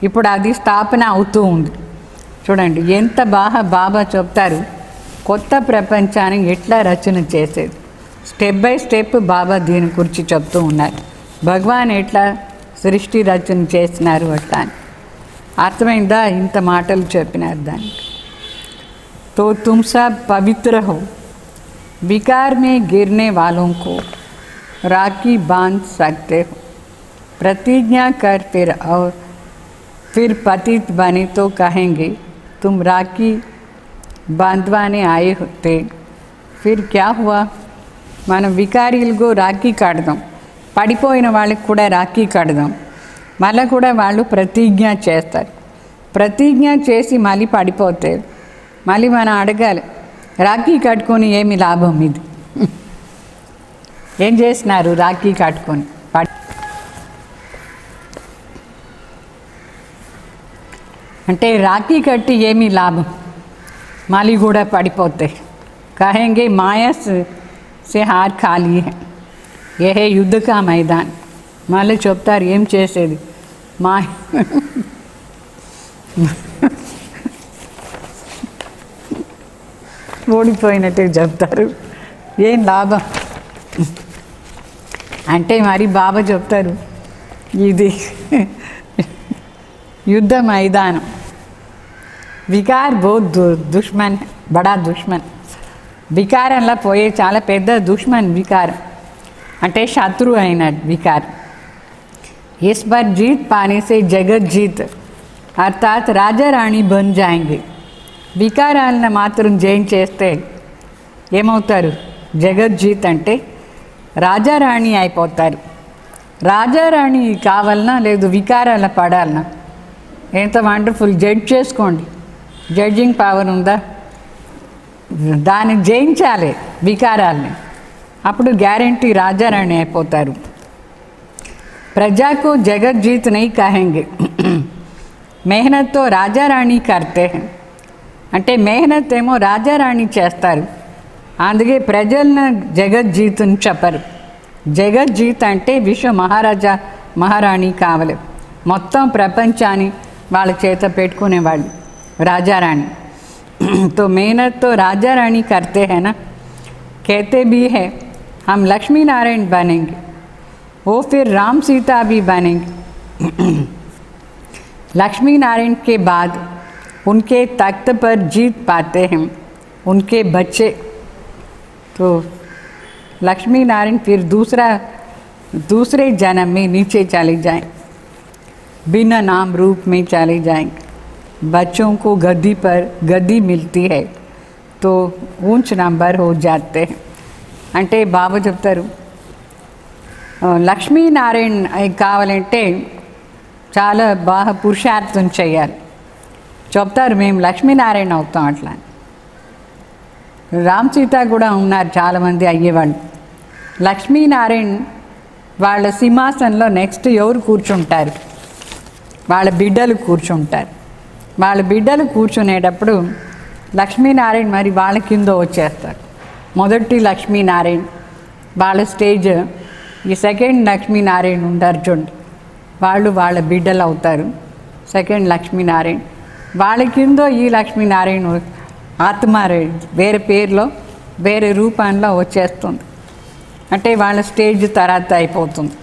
ఇప్పుడు అది స్థాపన అవుతూ ఉంది. చూడండి ఎంత బాబా చెప్తారు కొత్త ప్రపంచాన్ని ఎట్లా రచన చేసేది. స్టెప్ బై స్టెప్ బాబా దీని గురించి చెప్తూ ఉన్నారు. భగవాన్ ఎట్లా సృష్టి రచన చేసినారు అట్లా అని. అర్థమైందా? ఇంత మాటలు చెప్పినారు దానికి. तो तुम सब पवित्र हो. विकार में गिरने वालों को राखी बांध सकते हो. प्रतिज्ञा कर फिर पतित बने तो कहेंगे तुम राखी बांधवाने आए थे. फिर क्या हुआ? మనం వికారీలకు రాఖీ కడదాం, పడిపోయిన వాళ్ళకి కూడా రాఖీ కడదాం. మళ్ళీ కూడా వాళ్ళు ప్రతిజ్ఞ చేస్తారు. ప్రతిజ్ఞ చేసి మళ్ళీ పడిపోతే మళ్ళీ మనం అడగాలి రాఖీ కట్టుకొని ఏమి లాభం? ఇది ఏం చేసినారు? రాఖీ కట్టుకొని అంటే రాఖీ కట్టి ఏమీ లాభం, మళ్ళీ కూడా పడిపోతాయి. కహెంగే మాయా से हार खा ली है, ये है युद्ध का मैदान. మళ్ళీ చెప్తారు ఏం చేసేది, మా ఓడిపోయినట్టే చెప్తారు, ఏం లాభం అంటే. మరి బాబా చెప్తారు ఇది యుద్ధ మైదానం. వికార్ బహుత్ దుష్మన్, బడా దుష్మన్. వికారంలో పోయే చాలా పెద్ద దుష్మన్ వికారం, అంటే శత్రువు అయిన వికారం. इस पर जीत पाने से जगत जीत अर्थात राजा रानी बन जाएंगे. వికారాలను మాత్రం జయించేస్తే ఏమవుతారు, జగజ్జీత్ అంటే రాజారాణి అయిపోతారు. రాజారాణి కావాలన్నా లేదు వికారాల పడాలన్నా, ఎంత వండర్ఫుల్. జడ్జ్ చేసుకోండి, జడ్జింగ్ పవర్ ఉందా, దాన్ని జయించాలి వికారాలని, అప్పుడు గ్యారంటీ రాజారాణి అయిపోతారు. प्रजा को जगत जीत नहीं कहेंगे, मेहनत तो राजा रानी करते हैं. అంటే మెహనత్ ఏమో రాజారాణి చేస్తారు, అందుకే ప్రజలను జగజ్జీత్ అని చెప్పరు. జగజ్జీత్ అంటే విశ్వ మహారాజా మహారాణి కావాలి, మొత్తం ప్రపంచాన్ని వాళ్ళ చేత పెట్టుకునేవాళ్ళు రాజారాణి. तो मेहनत तो राजा रानी करते हैं ना, कहते भी है हम लक्ष्मी नारायण बनेंगे, वो फिर राम सीता भी बनेंगे. लक्ष्मी नारायण के बाद उनके तख्त पर जीत पाते हैं उनके बच्चे. तो लक्ष्मी नारायण फिर दूसरे जन्म में नीचे चले जाएं, बिना नाम रूप में चले जाएंगे. बच्चों को गद्दी पर गद्दी मिलती है तो ऊंच नंबर हो जाते हैं. అంటే బాబా చెప్తారు లక్ష్మీనారాయణ కావాలంటే చాలా బాగా పురుషార్థం చేయాలి. చెప్తారు మేము లక్ష్మీనారాయణ అవుతాం అట్లా. రామ్ సీత కూడా ఉన్నారు చాలామంది అయ్యేవాళ్ళు. లక్ష్మీనారాయణ వాళ్ళ సింహాసనంలో నెక్స్ట్ ఎవరు కూర్చుంటారు, వాళ్ళ బిడ్డలు కూర్చుంటారు. వాళ్ళ బిడ్డలు కూర్చునేటప్పుడు లక్ష్మీనారాయణ మరి వాళ్ళ కింద వచ్చేస్తారు. మొదటి లక్ష్మీనారాయణ వాళ్ళ స్టేజ్, ఈ సెకండ్ లక్ష్మీనారాయణ ఉంటారు చూడండి, వాళ్ళు వాళ్ళ బిడ్డలు అవుతారు. సెకండ్ లక్ష్మీనారాయణ వాళ్ళ కింద ఈ లక్ష్మీనారాయణ ఆత్మారాయణ వేరే పేరులో వేరే రూపంలో వచ్చేస్తుంది. అంటే వాళ్ళ స్టేజ్ తర్వాత అయిపోతుంది.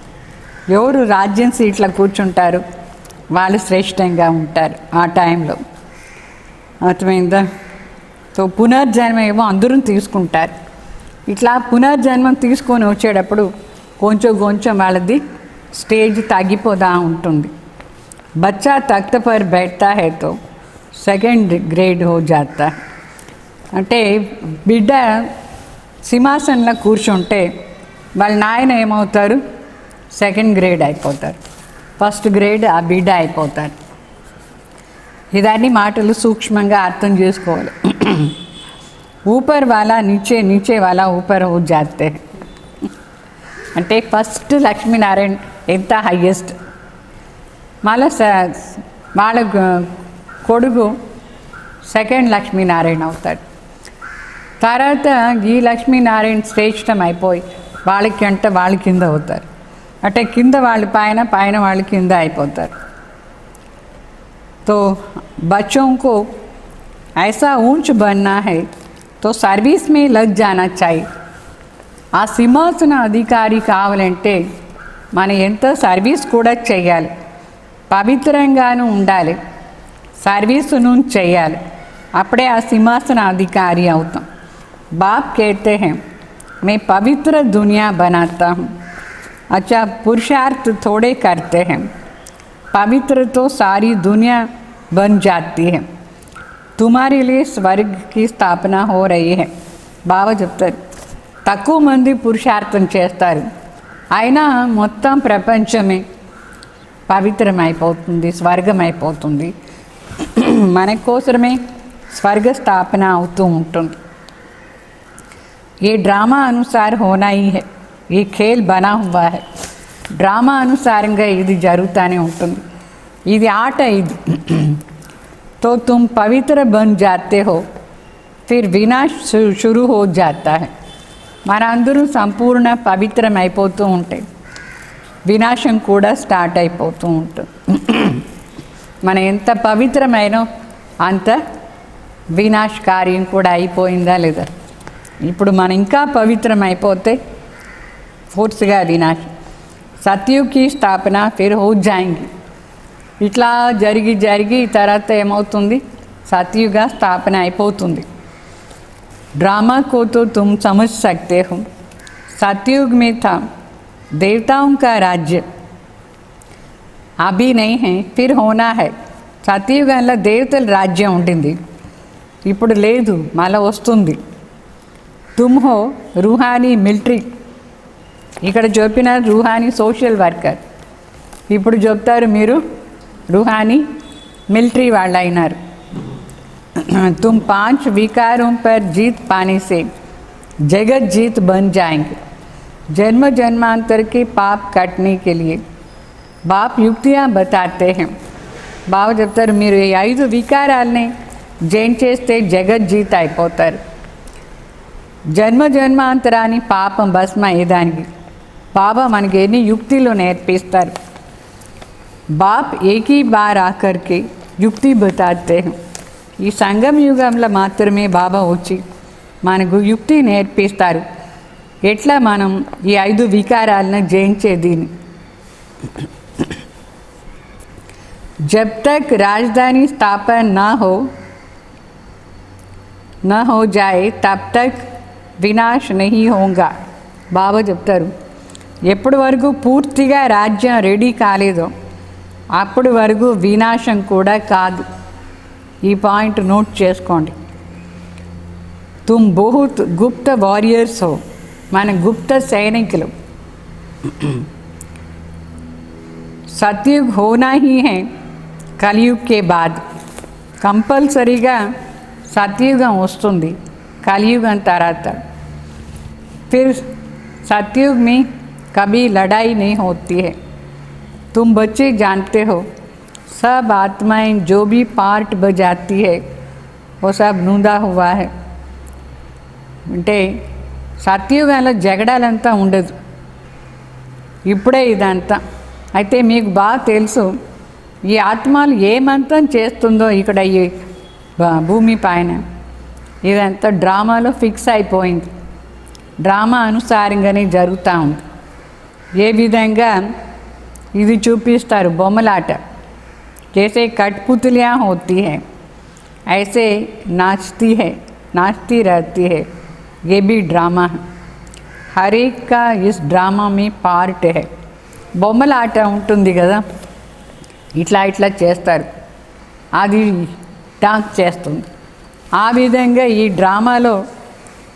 ఎవరు రాజ్యం సీట్లో కూర్చుంటారు వాళ్ళు శ్రేష్టంగా ఉంటారు ఆ టైంలో. అర్థమైందా? సో పునర్జన్మ ఏమో అందరూ తీసుకుంటారు. ఇట్లా పునర్జన్మం తీసుకొని వచ్చేటప్పుడు కొంచెం కొంచెం వాళ్ళది స్టేజ్ తగ్గిపోదా ఉంటుంది. బచ్చా తఖ్త పర్ బైఠతా హై తో సెకండ్ గ్రేడ్ హో జాతా. అంటే బిడ్డ సింహాసనంలో కూర్చుంటే వాళ్ళ నాయన ఏమవుతారు, సెకండ్ గ్రేడ్ అయిపోతారు. ఫస్ట్ గ్రేడ్ ఆ బిడ్డ అయిపోతారు. ఇదన్నీ మాటలు సూక్ష్మంగా అర్థం చేసుకోవాలి. ఊపర్ వాలా నీచే, నీచే వాలా ఊపర్ హో జాతే. అంటే ఫస్ట్ లక్ష్మీనారాయణ ఎంత హయ్యెస్ట్, మళ్ళీ వాళ్ళ కొడుకు సెకండ్ లక్ష్మీనారాయణ అవుతాడు. తర్వాత ఈ లక్ష్మీనారాయణ శ్రేష్టం అయిపోయి వాళ్ళ కింద అవుతారు. అంటే కింద వాళ్ళ పైన, పైన వాళ్ళ కింద అయిపోతారు. तो बच्चों को ऐसा ऊंच बनना है तो सर्विस में लग जाना चाहिए. ఆ సింహాసన అధికారి కావాలంటే మనం ఎంతో సర్వీస్ కూడా చేయాలి, పవిత్రంగాను ఉండాలి, సర్వీసును చేయాలి. అప్పుడే ఆ సింహాసన అధికారి అవుతాం. బాప్ कहते हैं मैं पवित्र दुनिया बनाता हूँ. अच्छा पुरुषार्थ थोड़े करते हैं, पवित्र तो सारी दुनिया बन जाती है. तुम्हारे लिए स्वर्ग की स्थापना हो रही है. బాబా చెప్తారు తక్కువ మంది పురుషార్థం చేస్తారు, అయినా మొత్తం ప్రపంచమే పవిత్రమైపోతుంది, స్వర్గమైపోతుంది. మన కోసమే స్వర్గ స్థాపన అవుతూ ఉంటుంది. ये ड्रामा अनुसार होना ही है, ये खेल बना हुआ है. డ్రామా అనుసారంగా ఇది జరుగుతూనే ఉంటుంది. ఇది ఆట. ఇది तो तुम पवित्र बन जाते हो, फिर विनाश शुरू हो जाता है. మనందరూ సంపూర్ణ పవిత్రం అయిపోతూ ఉంటే వినాశం కూడా స్టార్ట్ అయిపోతూ ఉంటుంది. మనం ఎంత పవిత్రమైనా అంత వినాశకార్యం కూడా అయిపోయిందా లేదా. ఇప్పుడు మనం ఇంకా పవిత్రం అయిపోతే ఫోర్స్గా వినాశం. సత్యుగ్ की స్థాపన फिर हो जाएंगी. ఇట్లా జరిగి జరిగి తర్వాత ఏమవుతుంది, సత్యుగ స్థాపన అయిపోతుంది. ड्रामा को तो तुम समझ सकते हो. सतयुग में था देवताओं का राज्य, अभी नहीं है, फिर होना है. సత్యయుగంలో దేవతల రాజ్యం ఉండింది, ఇప్పుడు లేదు, మళ్ళీ వస్తుంది. తుమ్ హో రూహానీ మిలిటరీ, ఇక్కడ చెప్పిన రూహానీ సోషల్ వర్కర్, ఇప్పుడు చెప్తారు మీరు రూహానీ మిలిటరీ వాళ్ళు అయినారు. तुम 5 विकारों पर जीत पाने से जगत जीत बन जाएंगे. जन्म जन्मांतर के पाप काटने के लिए बाप युक्तियाँ बताते हैं. బాబు చెప్తారు మీరు ఈ 5 వికారాలని జైన్ చేస్తే జగత్ జీత్ అయిపోతారు. జన్మ జన్మాంతరాన్ని పాపం భస్మ అయ్యేదానికి బాబా మనకి ఎన్ని యుక్తిలో నేర్పిస్తారు. బాప్ ఏకీ బార్ ఆకర్కి యుక్తి బతాతే हैं. ఈ సంగమ యుగంలో మాత్రమే బాబా వచ్చి మనకు యుక్తి నేర్పిస్తారు, ఎట్లా మనం ఈ 5 వికారాలను జయించేది. जब तक राजधानी स्थापन न हो जाए तब तक వినాశ్ नहीं होगा. బాబా చెప్తారు ఎప్పటి వరకు పూర్తిగా రాజ్యం రెడీ కాలేదో అప్పటి వరకు వినాశం కూడా కాదు. ఈ పాయింట్ నోట్ చేసుకోండి. తుమ్ బహుత్ గుప్త వారియర్స్ హో, మన గుప్త సైనికులు. సత్యుగ్ హోనా హీ హై కలియుగ్ కే బాద్, కంపల్సరీగా సత్యుగం వస్తుంది కలియుగం తర్వాత. फिर सतयुग में कभी लड़ाई नहीं होती है. तुम बच्चे जानते हो सब आत्माएं जो भी पार्ट बजाती है वो सब नूंदा हुआ है. అంటే సత్యుగంలో జగడాలంతా ఉండదు, ఇప్పుడే ఇదంతా. అయితే మీకు బాగా తెలుసు ఈ ఆత్మలు ఏమంతం చేస్తుందో ఇక్కడ ఈ భూమి పైన, ఇదంతా డ్రామాలో ఫిక్స్ అయిపోయింది. డ్రామా అనుసారంగానే జరుగుతూ ఉంది. ఏ విధంగా ఇది చూపిస్తారు బొమ్మలాట, जैसे कठपुतलियाँ होती हैं ऐसे नाचती रहती है. ये भी ड्रामा है, हर एक का इस ड्रामा में पार्ट है. బొమ్మలాట ఉంటుంది కదా, ఇట్లా ఇట్లా చేస్తారు, అది డాన్స్ చేస్తుంది. ఆ విధంగా ఈ డ్రామాలో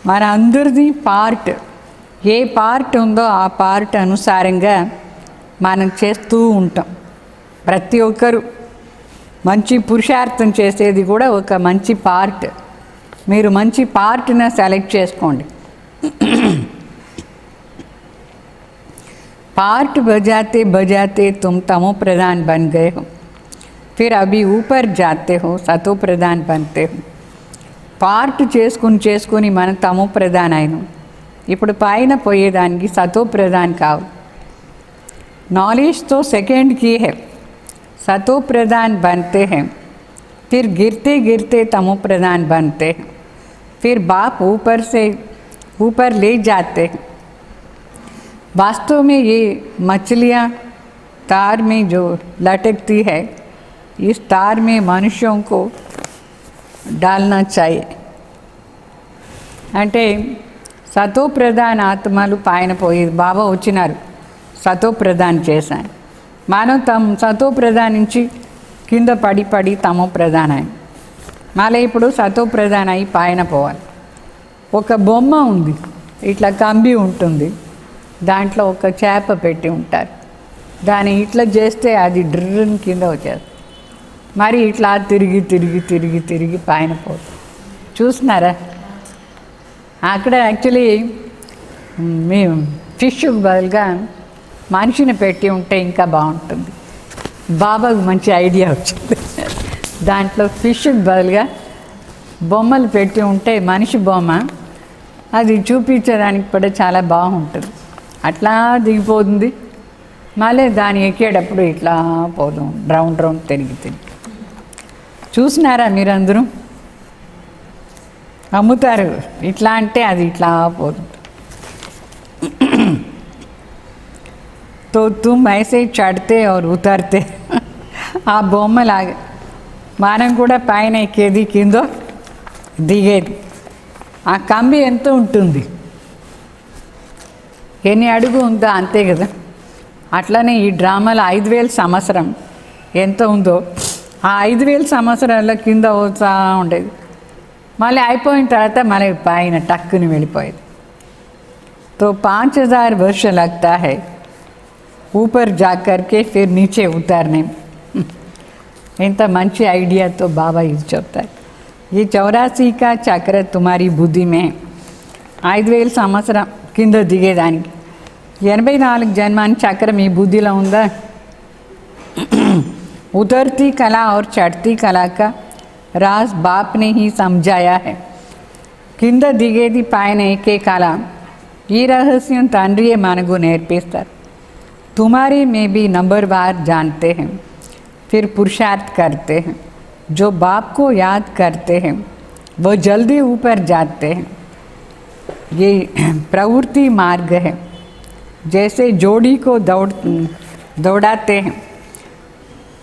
మన అందరిది పార్ట్, ఏ పార్ట్ ఉందో ఆ పార్ట్ అనుసారంగా మనం చేస్తూ ఉంటాం. ప్రతి ఒక్కరు మంచి పురుషార్థం చేసేది కూడా ఒక మంచి పార్ట్. మీరు మంచి పార్ట్ని సెలెక్ట్ చేసుకోండి. पार्ट बजाते बजाते तुम तमो प्रधान बन गए हो, फिर अभी ऊपर जाते हो सतो प्रधान बनते हो. పార్ట్ చేసుకుని మనం తమో ప్రధాన్ అయినాం, ఇప్పుడు పైన పోయేదానికి సతో ప్రధాన్ కావు. नॉलेज तो सेकंड की है, सतो प्रधान बनते हैं, फिर गिरते गिरते तमो प्रधान बनते हैं, फिर बाप ऊपर ले जाते हैं. वास्तव में ये मछलियाँ तार में जो लटकती है, इस तार में मनुष्यों को डालना चाहिए. అంటే సతో ప్రధాన్ ఆత్మలు పైన పోయి బాబా వచ్చినారు, సతో ప్రధాన్ చేశాను. మనం సతో ప్రధాన్ నుంచి కింద పడి పడి తమో ప్రధాన్ అయి మళ్ళీ ఇప్పుడు సతో ప్రధాన్ అయి పైన పోవాలి. ఒక బొమ్మ ఉంది, ఇట్లా కంబి ఉంటుంది, దాంట్లో ఒక చేప పెట్టి ఉంటారు, దాన్ని ఇట్లా చేస్తే అది డ్రిన్ కింద వచ్చేస్తుంది. మరి ఇట్లా తిరిగి తిరిగి తిరిగి తిరిగి పైన పోతుంది. చూస్తున్నారా? అక్కడ యాక్చువల్లీ మేము ఫిష్కి బదులుగా మనిషిని పెట్టి ఉంటే ఇంకా బాగుంటుంది. బాబాకు మంచి ఐడియా వచ్చింది, దాంట్లో ఫిష్ బదులుగా బొమ్మలు పెట్టి ఉంటే మనిషి బొమ్మ అది చూపించడానికి కూడా చాలా బాగుంటుంది. అట్లా దిగిపోతుంది, మళ్ళీ దాన్ని ఎక్కేటప్పుడు ఇట్లా పోదాం, రౌండ్ రౌండ్ తిరిగి చూసినారా మీరందరూ? అమ్ముతారు ఇట్లా అంటే అది ఇట్లా పోతుంది. तो तुम ऐसे चढ़ते और उतरते ఆ బొమ్మలాగా మనం కూడా పైన ఎక్కేది కింద దిగేది. ఆ కంబి ఎంత ఉంటుంది, ఎన్ని అడుగు ఉందో అంతే కదా. అట్లనే ఈ డ్రామాలో 5000 సంవత్సరం ఎంత ఉందో ఆ 5000 సంవత్సరాల కింద వస్తూ ఉండేది, మళ్ళీ అయిపోయిన తర్వాత మళ్ళీ పైన టక్కుని వెళ్ళిపోయేది. तो 5000 वर्ष लगता है ऊपर जा कर के फिर नीचे उतरने में. ఇంత మంచి ఐడియాతో బాబా ఇది చెప్తారు. ఈ 84 का చక్ర తుమారి బుద్ధి మే 5000 సంవత్సరం కింద దిగేదానికి 84 జన్మాని చక్రం ఈ బుద్ధిలో ఉందా? उतरती कला और चढ़ती कला का राज बाप ने ही समझाया है. కింద దిగేది పైన ఎక్కే కళ, ఈ రహస్యం తండ్రియే మనకు నేర్పిస్తారు. तुम्हारे में भी नंबरवार जानते हैं, फिर पुरुषार्थ करते हैं. जो बाप को याद करते हैं वो जल्दी ऊपर जाते हैं. ये प्रवृत्ति मार्ग है. जैसे जोड़ी को दौड़ाते हैं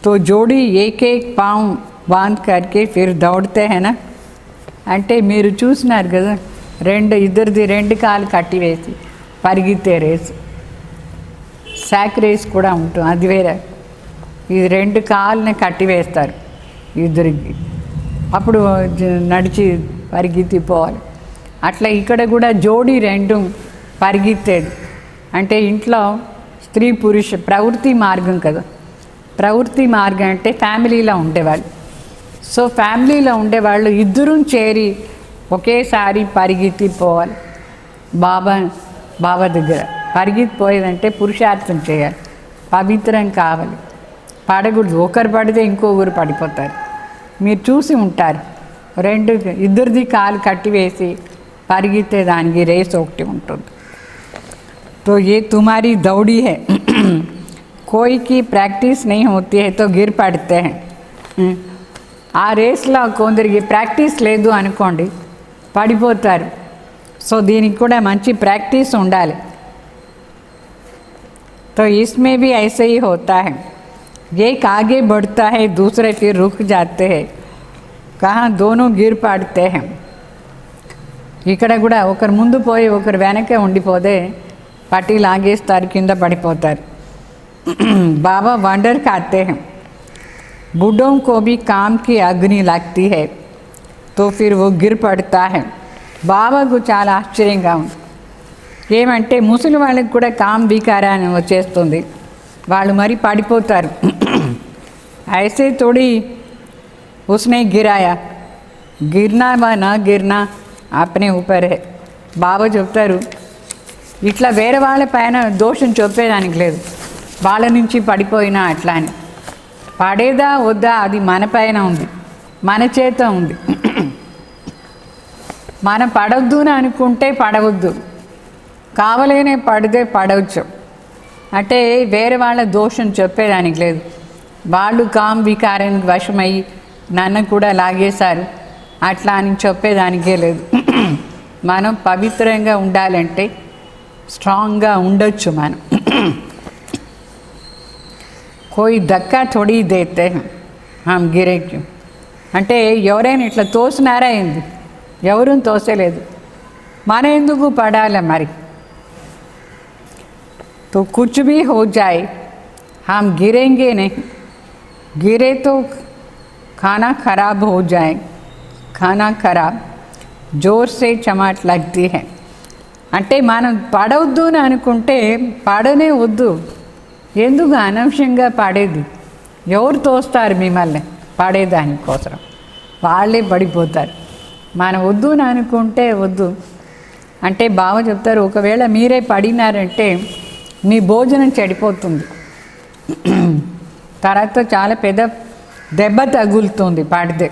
तो जोड़ी एक एक पाँव बांध करके फिर दौड़ते हैं ना. అంటే మీరు చూసినారు కదా, ఇద్దరిది 2 కాళ్ళు కట్టి వేసి పరిగెత్తే రేసు, శాక్ రేస్ కూడా ఉంటుంది, అది వేరే. ఇది 2 కాళ్ళని కట్టి వేస్తారు ఇద్దరికి, అప్పుడు నడిచి పరిగెత్తిపోవాలి. అట్లా ఇక్కడ కూడా జోడి 2 పరిగెత్తేది. అంటే ఇంట్లో స్త్రీ పురుష ప్రవృత్తి మార్గం కదా. ప్రవృత్తి మార్గం అంటే ఫ్యామిలీలో ఉండేవాళ్ళు. సో ఫ్యామిలీలో ఉండేవాళ్ళు ఇద్దరు చేరి ఒకేసారి పరిగెత్తిపోవాలి బాబా దగ్గర. పరిగెత్తిపోయేదంటే పురుషార్థం చేయాలి, పవిత్రం కావాలి, పడకూడదు. ఒకరు పడితే ఇంకొకరు పడిపోతారు. మీరు చూసి ఉంటారు, ఇద్దరిది కాలు కట్టివేసి పరిగెత్తే దానికి రేస్ ఒకటి ఉంటుంది. तो ये तुम्हारी दौड़ी है. कोई की प्रैक्टिस नहीं होती है तो गिर पड़ते हैं. ఆ రేస్లో కొందరికి ప్రాక్టీస్ లేదు అనుకోండి, పడిపోతారు. సో దీనికి కూడా మంచి ప్రాక్టీస్ ఉండాలి. तो इसमें भी ऐसे ही होता है. एक आगे बढ़ता है, दूसरे फिर रुक जाते हैं. कहाँ दोनों गिर पड़ते हैं. ఇక్కడ కూడా ఒకరు ముందు పోయి ఒకరు వెనకే ఉండిపోతే పట్టి లాగేస్తారు, కింద పడిపోతారు. बाबा वंडर खाते हैं. बूढ़ों को भी काम की अग्नि लगती है तो फिर वो गिर पड़ता है. బాబాకు చాలా ఆశ్చర్యంగా ఉంది. ఏమంటే ముసలి వాళ్ళకి కూడా కామ్ వికారాన్ని వచ్చేస్తుంది, వాళ్ళు మరి పడిపోతారు. ऐसे थोड़ी उसने गिराया, गिरना व ना गिरना अपने ऊपर है. బాబా చెప్తారు, ఇట్లా వేరే వాళ్ళ పైన దోషం చెప్పేదానికి లేదు. వాళ్ళ నుంచి పడిపోయినా అట్లా అని, పడేదా వద్దా అది మన పైన ఉంది, మన చేత ఉంది. మనం పడవద్దు అని అనుకుంటే పడవద్దు, కావలేనే పడితే పడవచ్చు. అంటే వేరే వాళ్ళ దోషం చెప్పేదానికి లేదు. వాళ్ళు కామ్ వికారానికి వశమయ్యి నన్ను కూడా లాగేశారు అట్లా అని చెప్పేదానికే లేదు. మనం పవిత్రంగా ఉండాలంటే స్ట్రాంగ్గా ఉండొచ్చు మనం. కోయి ధక్కా థోడీ దేతే హమ్ గిరే క్యూ. అంటే ఎవరైనా ఇట్లా తోసినారా ఏంది? ఎవరూ తోసలేదు, మన ఎందుకు పడాలి మరి? तो कुछ भी हो जाए हम गिरेंगे नहीं. गिरे तो खाना खराब हो जाए. खाना खराब जोर से चमाट लगती है. అంటే మనం పడవద్దు అని అనుకుంటే పడనే వద్దు. ఎందుకు అనవసరంగా పడేది? ఎవరు తోస్తారు మిమ్మల్ని పడేదానికోసం? వాళ్ళే పడిపోతారు. మనం వద్దు అని అనుకుంటే వద్దు. అంటే బావ చెప్తారు, ఒకవేళ మీరే పడినారంటే మీ భోజనం చెడిపోతుంది, తర్వాత చాలా పెద్ద దెబ్బ తగులుతుంది పడితే.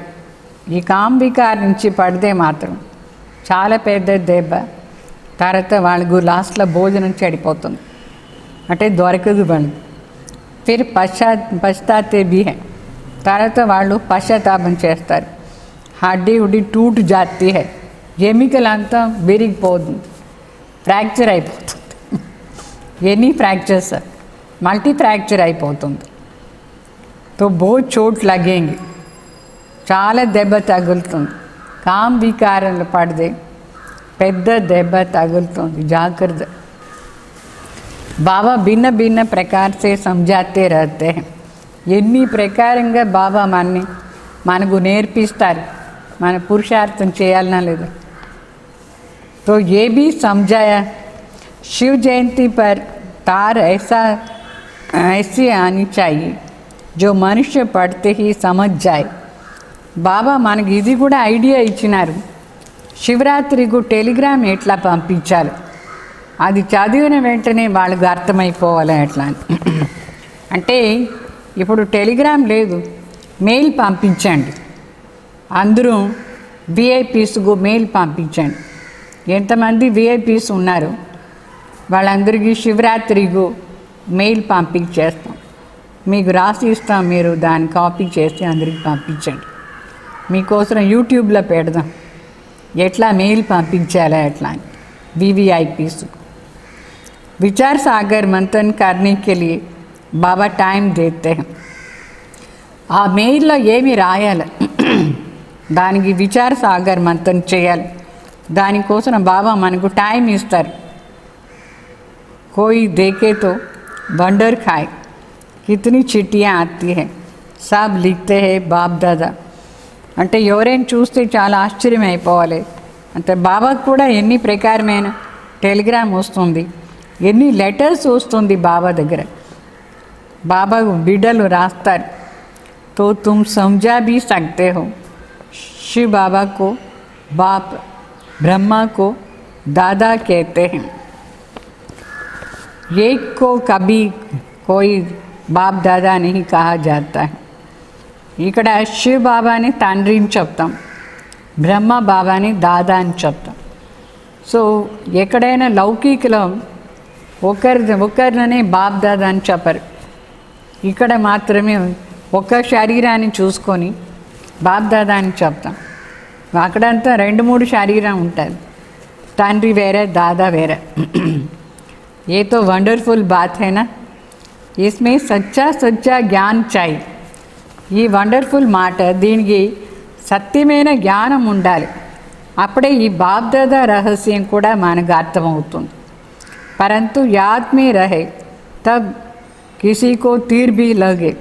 ఈ కామ్ వికార్ నుంచి పడితే మాత్రం చాలా పెద్ద దెబ్బ. తర్వాత వాళ్ళకు లాస్ట్లో భోజనం చెడిపోతుంది, అంటే దొరకదు వాళ్ళకి. ఫిర్ పశ్చాత్తే బీ హై, తర్వాత వాళ్ళు పశ్చాత్తాపం చేస్తారు. హడ్డీ ఉడ్డి టూట్ జాతి హై, ఎమికల్ అంతా విరిగిపోతుంది, ఫ్రాక్చర్ అయిపోతుంది. ఎన్ని ఫ్రాక్చర్స్, మల్టీ ఫ్రాక్చర్ అయిపోతుంది. తో బహుత్ చోట్ లగేంగి, చాలా దెబ్బ తగులుతుంది. కామ్ వికారంలో పడితే పెద్ద దెబ్బ తగులుతుంది, జాగ్రత్త. బాబా భిన్న భిన్న ప్రకార సే సమझाते रहते हैं. ఎన్ని ప్రకారంగా బాబా మనకు నేర్పిస్తారు, మన పురుషార్థం చేయాలన్నా లేదా. तो ये भी समझाया शिव जयंती पर तार ऐसी आनी चाहिए जो मनुष्य पढ़ते ही समझ जाए. బాబా మనకి ఇది కూడా ఐడియా ఇచ్చినారు, శివరాత్రికి టెలిగ్రామ్ ఎట్లా పంపించాలి, అది చదివిన వెంటనే వాళ్ళకు అర్థమైపోవాలి ఎట్లా అని. అంటే ఇప్పుడు టెలిగ్రామ్ లేదు, మెయిల్ పంపించండి. అందరూ విఐపీస్కు మెయిల్ పంపించండి. ఎంతమంది విఐపీస్ ఉన్నారు వాళ్ళందరికీ శివరాత్రికి మెయిల్ పంపించేస్తాం. మీకు రాసి ఇస్తాం, మీరు దాన్ని కాపీ చేసి అందరికి పంపించండి. మీకోసం యూట్యూబ్లో పెడదాం ఎట్లా మెయిల్ పంపించాలా ఎట్లా అని. वीवीआईपीस विचार सागर मंथन करने के लिए बाबा टाइम देते हैं. ఆ మెయిల్లో ఏమి రాయాలి, దానికి విచార సాగర్ మంథన్ చేయాలి. దానికోసం బాబా మనకు టైం ఇస్తారు. कोई देखे तो वंडर खाए कितनी चिट्ठियाँ आती है, सब लिखते हैं बाप दादा. అంటే ఎవరైనా చూస్తే చాలా ఆశ్చర్యం అయిపోవాలి. అంటే బాబాకు కూడా ఎన్ని ప్రకారమైన టెలిగ్రామ్ వస్తుంది, ఎన్ని లెటర్స్ వస్తుంది బాబా దగ్గర. బాబా బిడ్డలు రాస్తారు. तो तुम समझा भी सकते हो, शिव बाबा को बाप, ब्रह्मा को दादा कहते हैं. एक को कभी कोई बाप दादा नहीं कहा जाता है. ఇక్కడ శివ బాబాని తండ్రిని చెప్తాం, బ్రహ్మ బాబాని దాదా అని చెప్తాం. సో ఎక్కడైనా లౌకికలో ఒకరిననే బాప్ దాదా అని చెప్పరు. ఇక్కడ మాత్రమే ఒక శరీరాన్ని చూసుకొని బాప్ దాదా అని చెప్తాం. అక్కడంతా 2-3 శరీరం ఉంటుంది, తండ్రి వేరే దాదా వేరే. ये तो वंडरफुल बात है ना, इसमें सच्चा ज्ञान चाहिए. ఈ వండర్ఫుల్ మాట, దీనికి సత్యమైన జ్ఞానం ఉండాలి. అప్పుడే ఈ బాప్దాదా రహస్యం కూడా మనకు అర్థమవుతుంది. పరంతు యాద్ మే రహే తబ్ కిసీకో తీర్ భీ లగే.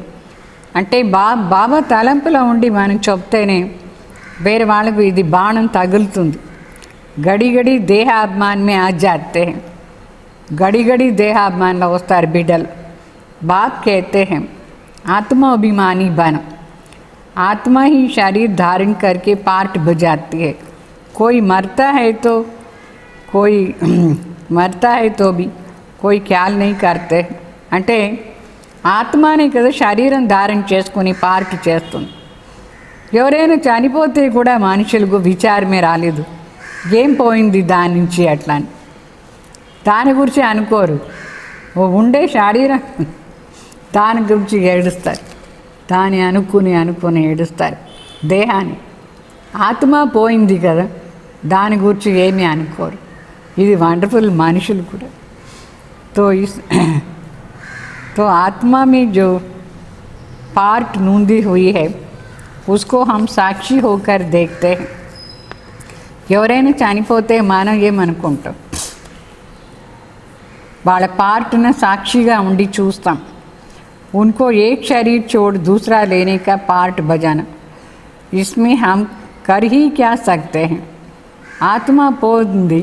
అంటే బాబా తలంపులో ఉండి మనం చెప్తేనే వేరే వాళ్ళకు ఇది బాణం తగులుతుంది. గడి గడి దేహాభిమానమే ఆ జాతే హై, గడి గడి దేహాభిమానంలో వస్తారు బిడ్డలు. బాప్ कहते हैं आत्माभिमानी बनो. आत्मा ही शरीर धारण करके पार्ट बजाती है. कोई मरता है तो भी कोई ख्याल नहीं करते. అంటే ఆత్మనే కదా శరీరం ధారణ చేసుకుని పార్ట్ చేస్తుంది. ఎవరైనా చనిపోతే కూడా మనుషులకు విచారమే రాలేదు, ఏం పోయింది దాని నుంచి అట్లా అని. దాని గురించి అనుకోరు. ఉండే శరీరం దాని గురించి ఏడుస్తారు, దాన్ని అనుకుని ఏడుస్తారు. దేహాన్ని, ఆత్మ పోయింది కదా దాని గురించి ఏమీ అనుకోరు. ఇది వండర్ఫుల్ మనుషులు కూడా. तो आत्मा में जो पार्ट नूंदी हुई है उसको हम साक्षी होकर देखते हैं. ఎవరైనా చనిపోతే మనం ఏమనుకుంటాం, వాళ్ళ పార్ట్ను సాక్షిగా ఉండి చూస్తాం. उनको एक शरीर छोड़ दूसरा लेने का पार्ट बजाना, इसमें हम कर ही क्या सकते हैं. ఆత్మ పోతుంది,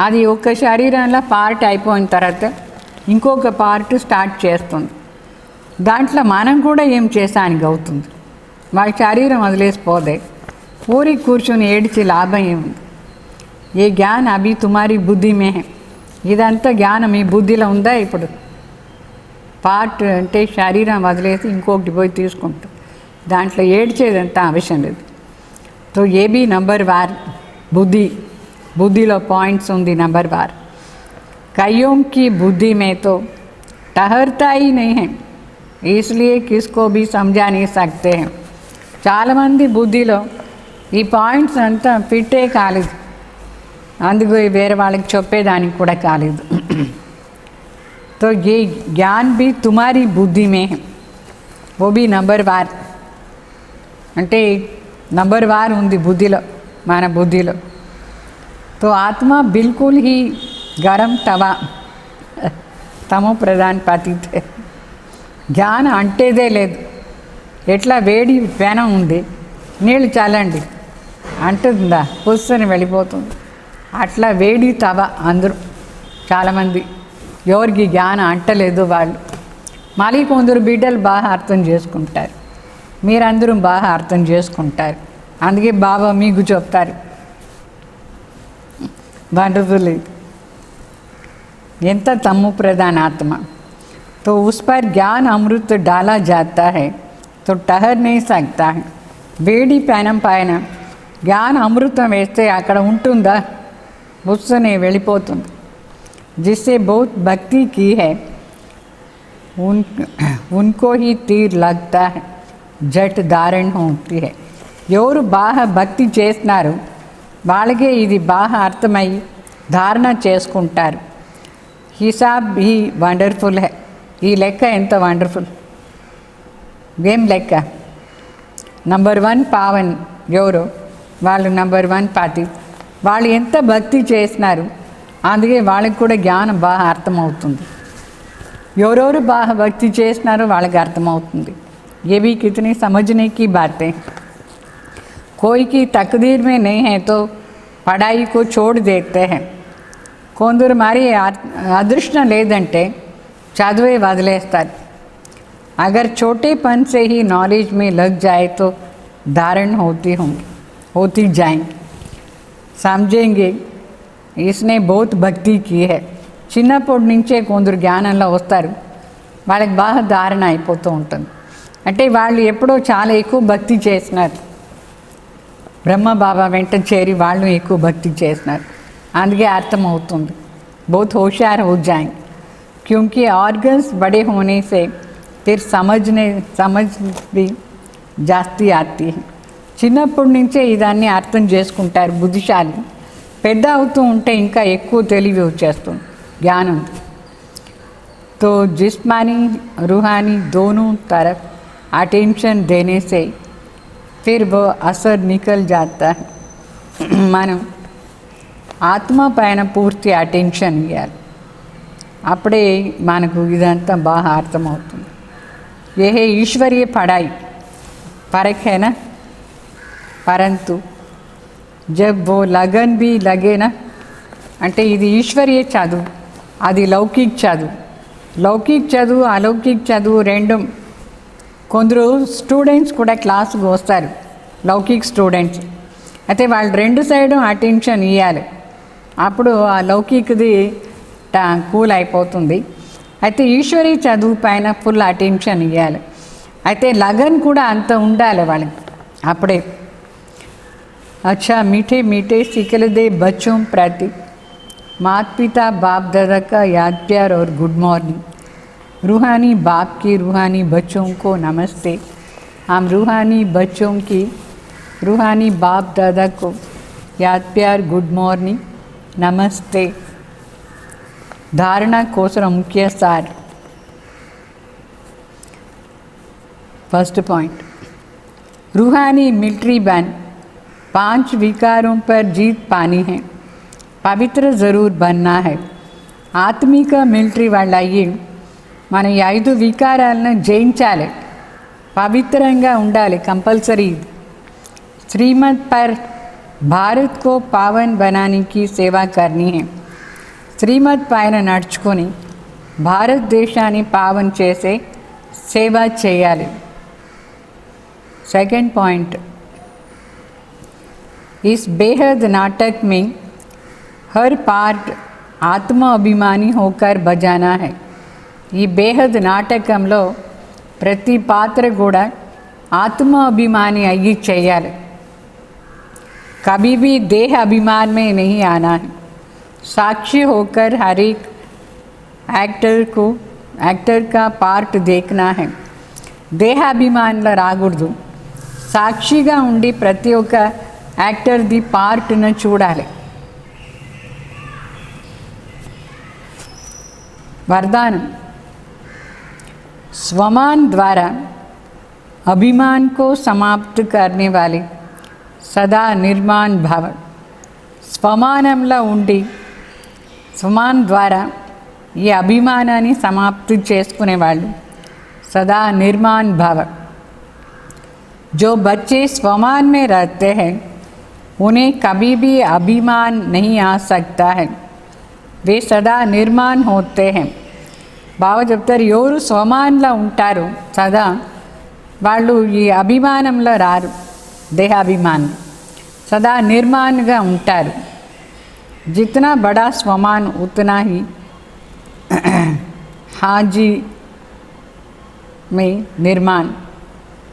అది ఒక శరీరంలో పార్ట్ అయిపోయిన తర్వాత ఇంకొక పార్ట్ స్టార్ట్ చేస్తుంది. దాంట్లో మనం కూడా ఏం చేసానికి అవుతుంది. వాళ్ళ శరీరం వదిలేసిపోదే ఊరికి కూర్చొని ఏడిచి లాభం ఏముంది. ఏ జ్ఞాన్ అభి తుమారి బుద్ధి మే హై. ఇదంతా జ్ఞానం మీ బుద్ధిలో ఉందా? ఇప్పుడు పార్ట్ అంటే శరీరం వదిలేసి ఇంకొకటి పోయి తీసుకుంటాం. దాంట్లో ఏడ్చేదంతా అవసరం లేదు. తో ఏ బి నంబర్ వార్ బుద్ధిలో పాయింట్స్ ఉంది నంబర్ వార్. कईयों की बुद्धि में तो ठहरता ही नहीं है, इसलिए किसको भी समझा नहीं सकते हैं. చాలామంది బుద్ధిలో ఈ పాయింట్స్ అంతా ఫిట్టే కాలేదు, అందుకు వేరే వాళ్ళకి చెప్పేదానికి కూడా కాలేదు. तो ये ज्ञान भी तुम्हारी बुद्धि में है, वो भी నంబర్ వార్. అంటే నంబర్ వార్ ఉంది బుద్ధిలో, మన బుద్ధిలో. तो आत्मा बिल्कुल ही गरम तवा తమో ప్రధాన్ పతిత్. జ్ఞానం అంటేదే లేదు. ఎట్లా వేడి పెనం ఉంది, నీళ్ళు చల్లండి అంటుందా, పుస్తని వెళ్ళిపోతుంది. అట్లా వేడి తవ అందరూ చాలామంది ఎవరికి జ్ఞానం అంటలేదు వాళ్ళు. మళ్ళీ కొందరు బిడ్డలు బాగా అర్థం చేసుకుంటారు, మీరందరూ బాగా అర్థం చేసుకుంటారు. అందుకే బాబా మీకు చెప్తారు వండర్ఫుల్. ఎంత తమ్ము ప్రధాन आत्मा, तो उस पर ज्ञान अमृत डाला जाता है तो ठहर नहीं सकता है. వేడి పెనం పైన జ్ఞాన అమృతం వేస్తే అక్కడ ఉంటుందా, బుస్సనే వెళ్ళిపోతుంది. जिससे बहुत भक्ति की है उनको ही तीर लगता है, జట్ ధారణ होती है. ఎవరు బాగా భక్తి చేస్తున్నారు వాళ్ళకే ఇది బాగా అర్థమై ధారణ చేసుకుంటారు. హిసాబ్ ఈ వండర్ఫుల్ హై. ఈ లెక్క ఎంత వండర్ఫుల్, ఏం లెక్క. నంబర్ 1 పావన్ ఎవరు, వాళ్ళు నంబర్ 1 పాతి. వాళ్ళు ఎంత భక్తి చేసినారు, అందుకే వాళ్ళకి కూడా జ్ఞానం బాగా అర్థమవుతుంది. ఎవరెవరు బాగా భక్తి చేసినారో వాళ్ళకి అర్థమవుతుంది. ये भी कितनी समझने की बातें. कोई की तकदीर में नहीं है तो पढ़ाई को छोड़ देते हैं. కొందరు మరి అదృష్టం లేదంటే చదువే వదిలేస్తారు. अगर छोटेपन से ही नॉलेज में लग जाए तो धारण होती जाएंगे, समझेंगे इसने बहुत భక్తి की है. చిన్నప్పటి నుంచే కొందరు జ్ఞానంలో వస్తారు, వాళ్ళకి బాగా ధారణ అయిపోతూ ఉంటుంది. అంటే వాళ్ళు ఎప్పుడో చాలా ఎక్కువ భక్తి చేసినారు, బ్రహ్మ బాబా వెంట చేరి వాళ్ళు ఎక్కువ భక్తి చేసినారు. అందుకే అర్థమవుతుంది. बहुत होशियार हो जाएंगे क्योंकि ऑर्गन्स बड़े होने से फिर समझ भी जास्ती आती है. చిన్నప్పటి నుంచే ఇదాన్ని అర్థం చేసుకుంటారు బుద్ధిశాలి. పెద్ద అవుతూ ఉంటే ఇంకా ఎక్కువ తెలివి వచ్చేస్తుంది జ్ఞానం. तो जिस्मानी रूहानी दोनों तरफ अटेंशन देने से फिर वो असर निकल जाता है. మనం ఆత్మ పైన పూర్తి అటెన్షన్ ఇవ్వాలి, అప్పుడే మనకు ఇదంతా బాగా అర్థమవుతుంది. ये है ईश्वरीय पढ़ाई, फर्क है ना. परंतु जब वो लगन भी लगे ना, అంటే ఇది ఈశ్వరీయ చదువు, అది లౌకిక చదువు. లౌకిక చదువు అలౌకిక చదువు రెండు. కొందరు స్టూడెంట్స్ కూడా క్లాసుకు వస్తారు, లౌకిక స్టూడెంట్స్. అయితే వాళ్ళు రెండు సైడు అటెన్షన్ ఇవ్వాలి, అప్పుడు ఆ లౌకికది కూల్ అయిపోతుంది. అయితే ఈశ్వరీ చదువు పైన ఫుల్ అటెన్షన్ ఇవ్వాలి. అయితే లగన్ కూడా అంత ఉండాలి వాళ్ళకి, అప్పుడే. अच्छा मीठे मीठे सिकलदे बच्चों प्रति माता पिता बाप दादा का याद प्यार और गुड मॉर्निंग. रूहानी बाप की रूहानी बच्चों को नमस्ते. हम रूहानी बच्चों की रूहानी बाप दादा को याद प्यार गुड मॉर्निंग नमस्ते. धारणा कोसर मुख्य सार. फर्स्ट पॉइंट, रूहानी मिलिट्री बैन 5 विकारों पर जीत पानी है, पवित्र ज़रूर बनना है. ఆత్మిక మిలిటరీ వాళ్ళు అయ్యి మన ఈ 5 వికారాలను జయించాలి, పవిత్రంగా ఉండాలి కంపల్సరీ. श्रीमत पर भारत को पावन बनाने की सेवा करनी है. శ్రీమత్ పైన నడుచుకొని భారతదేశాన్ని పావన్ చేసే సేవ చేయాలి. सेकंड पॉइंट, इस बेहद नाटक में हर पार्ट आत्म अभिमानी होकर बजाना है. ఈ బేహద్ నాటకంలో ప్రతి పాత్ర కూడా आत्माभिमानी अय्యి చేయాలి. कभी भी देह अभिमान में नहीं आना है. साक्षी होकर हर एक एक्टर का पार्ट देखना है. దేహాభిమానంలో రాకూడదు. సాక్షిగా ఉండి ప్రతి ఒక్క యాక్టర్ది పార్ట్ను చూడాలి. वरदान स्वमान द्वारा अभिमान को समाप्त करने वाले सदा निर्माण भाव. स्वमानंలో ఉండి स्वमान द्वारा ये अभिमानाన్ని समाप्त చేసుకునేవాళ్ళు सदा निर्माण भाव. जो बच्चे स्वमान में रहते हैं उन्हें कभी भी अभिमान नहीं आ सकता है. वे सदा निर्माण होते हैं. బాబా చెప్తారు, ఎవరు స్వమాన్లో ఉంటారు సదా వాళ్ళు ఈ అభిమానంలో రారు. దేహాభిమానం సదా నిర్మాణంగా ఉంటారు. జితనా బడా స్వమాన్ ఉతనా హీ హాజీ మే నిర్మాణ్.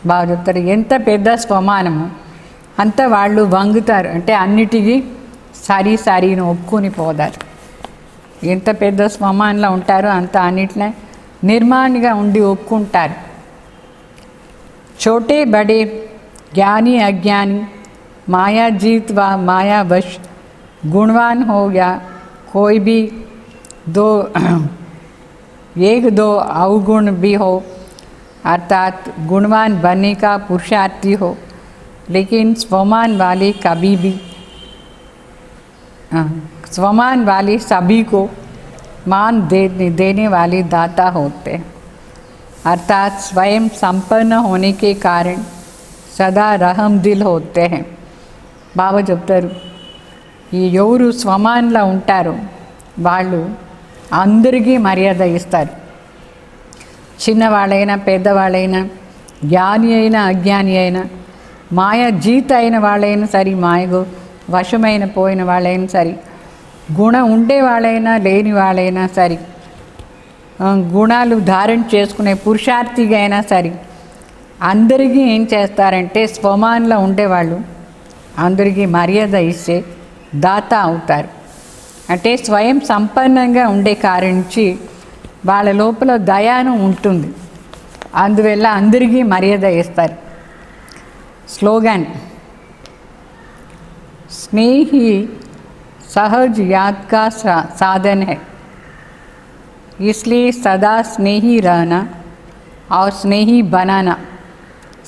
బాబా చెప్తారు, ఎంత పెద్ద స్వమానము అంత వాళ్ళు వంగుతారు, అంటే అన్నిటికీ సరిని ఒప్పుకొని పోతారు. ఎంత పెద్ద స్వమాన్లో ఉంటారో అంత అన్నిటినే నిర్మాణంగా ఉండి ఒప్పుకుంటారు. छोटे बड़े ज्ञानी अज्ञानी माया जीत व माया वश गुणवान हो या कोई भी एक दो अवगुण भी हो, अर्थात गुणवान बनने का पुरुषार्थी हो, लेकिन स्वमान वाले कभी भी स्वमान वाले सभी को मान देने वाले दाता होते हैं. अर्थात स्वयं संपन्न होने के कारण सदा रहम दिल होते हैं. బాబా చెప్తారు, ఈ ఎవరు స్వమాన్లో ఉంటారో వాళ్ళు అందరికీ మర్యాద ఇస్తారు. చిన్నవాళ్ళైనా పెద్దవాళ్ళైనా, జ్ఞాని అయినా అజ్ఞాని అయినా, మాయ జీత అయిన వాళ్ళైనా సరే, మాయకు వశమైన పోయిన వాళ్ళైనా సరే, గుణం ఉండే వాళ్ళైనా లేని వాళ్ళైనా సరే, గుణాలు ధారణ చేసుకునే పురుషార్థిగా అయినా సరే, అందరికీ ఏం చేస్తారంటే స్వమాన్లో ఉండేవాళ్ళు అందరికీ మర్యాద ఇచ్చే దాత అవుతారు. అంటే స్వయం సంపన్నంగా ఉండే కారణించి వాళ్ళ లోపల దయాను ఉంటుంది, అందువల్ల అందరికీ మర్యాద ఇస్తారు. స్లోగన్ स्नेही सहज याद का साधन है, इसलिए सदा स्नेही रहना और स्नेही बनाना.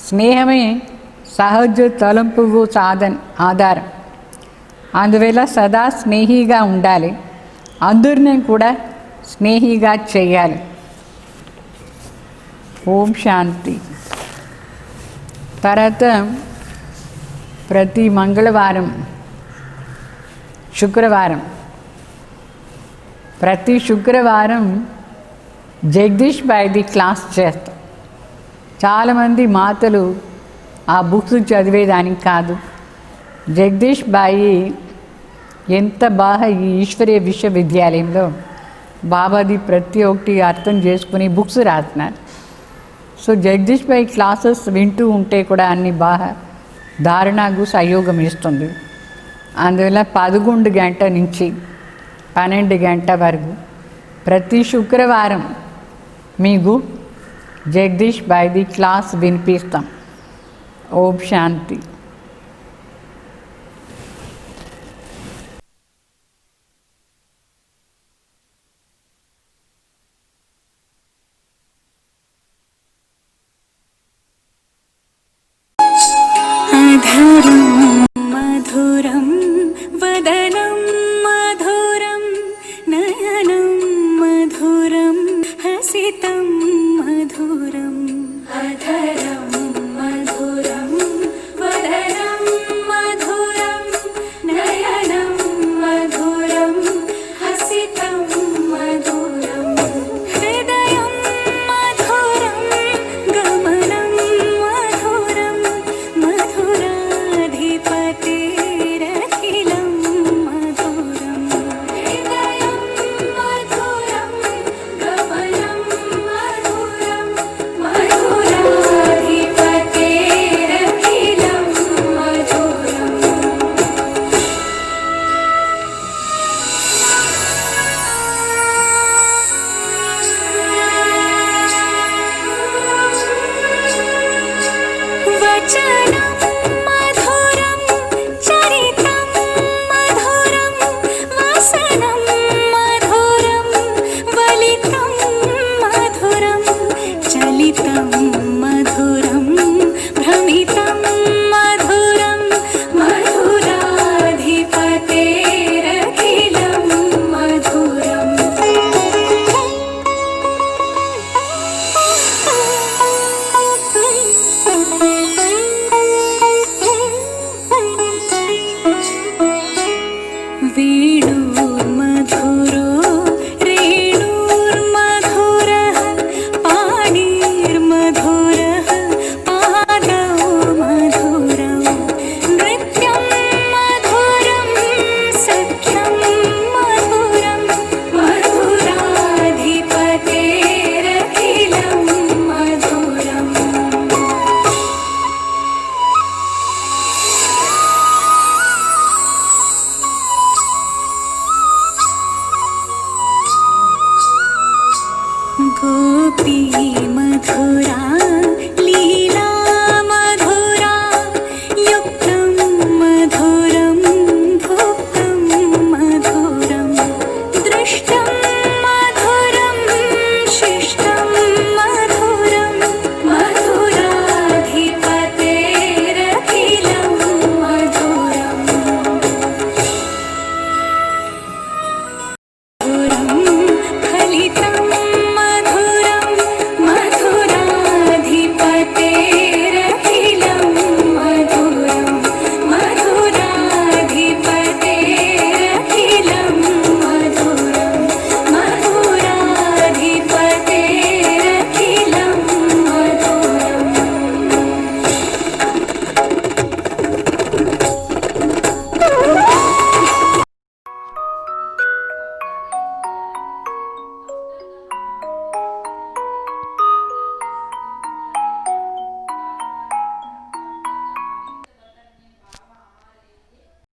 స్నేహమే సహజ తలంపుకు ఆధారం. అందువల్ల సదా స్నేహిగా ఉండాలి, అందరినీ కూడా స్నేహిగా చేయాలి. ఓం శాంతి. తర్వాత ప్రతి మంగళవారం, శుక్రవారం, ప్రతి శుక్రవారం జగదీష్ బాయ్ది క్లాస్ చేస్తాం. చాలామంది మాతలు ఆ బుక్స్ చదివేదానికి కాదు, జగదీష్ బాయి ఎంత బాగా ఈ ఈశ్వరీయ విశ్వవిద్యాలయంలో బాబాది ప్రతి ఒక్కటి అర్థం చేసుకుని బుక్స్ రాస్తున్నారు. సో జగదీష్ బాయ్ క్లాసెస్ వింటూ ఉంటే కూడా అన్ని బాగా ధారణకు సహయోగం ఇస్తుంది. అందువల్ల 11 గంటల నుంచి 12 గంటల వరకు ప్రతి శుక్రవారం మీకు జగదీష్ బాయ్ది క్లాస్ వినిపిస్తాం. ఓం శాంతి. अधरं मधुरं वदनं मधुरं नयनं मधुरं हसितं मधुरम्. अधरं मधुरं वदनं वेणुर्मधुरो रेणुर्मधुरः पाणिर्मधुरः पादौ मधुरौ नृत्यं मधुरं सख्यं मधुरं मधुराधिपतेरखिलं मधुरम् गोपी मधुर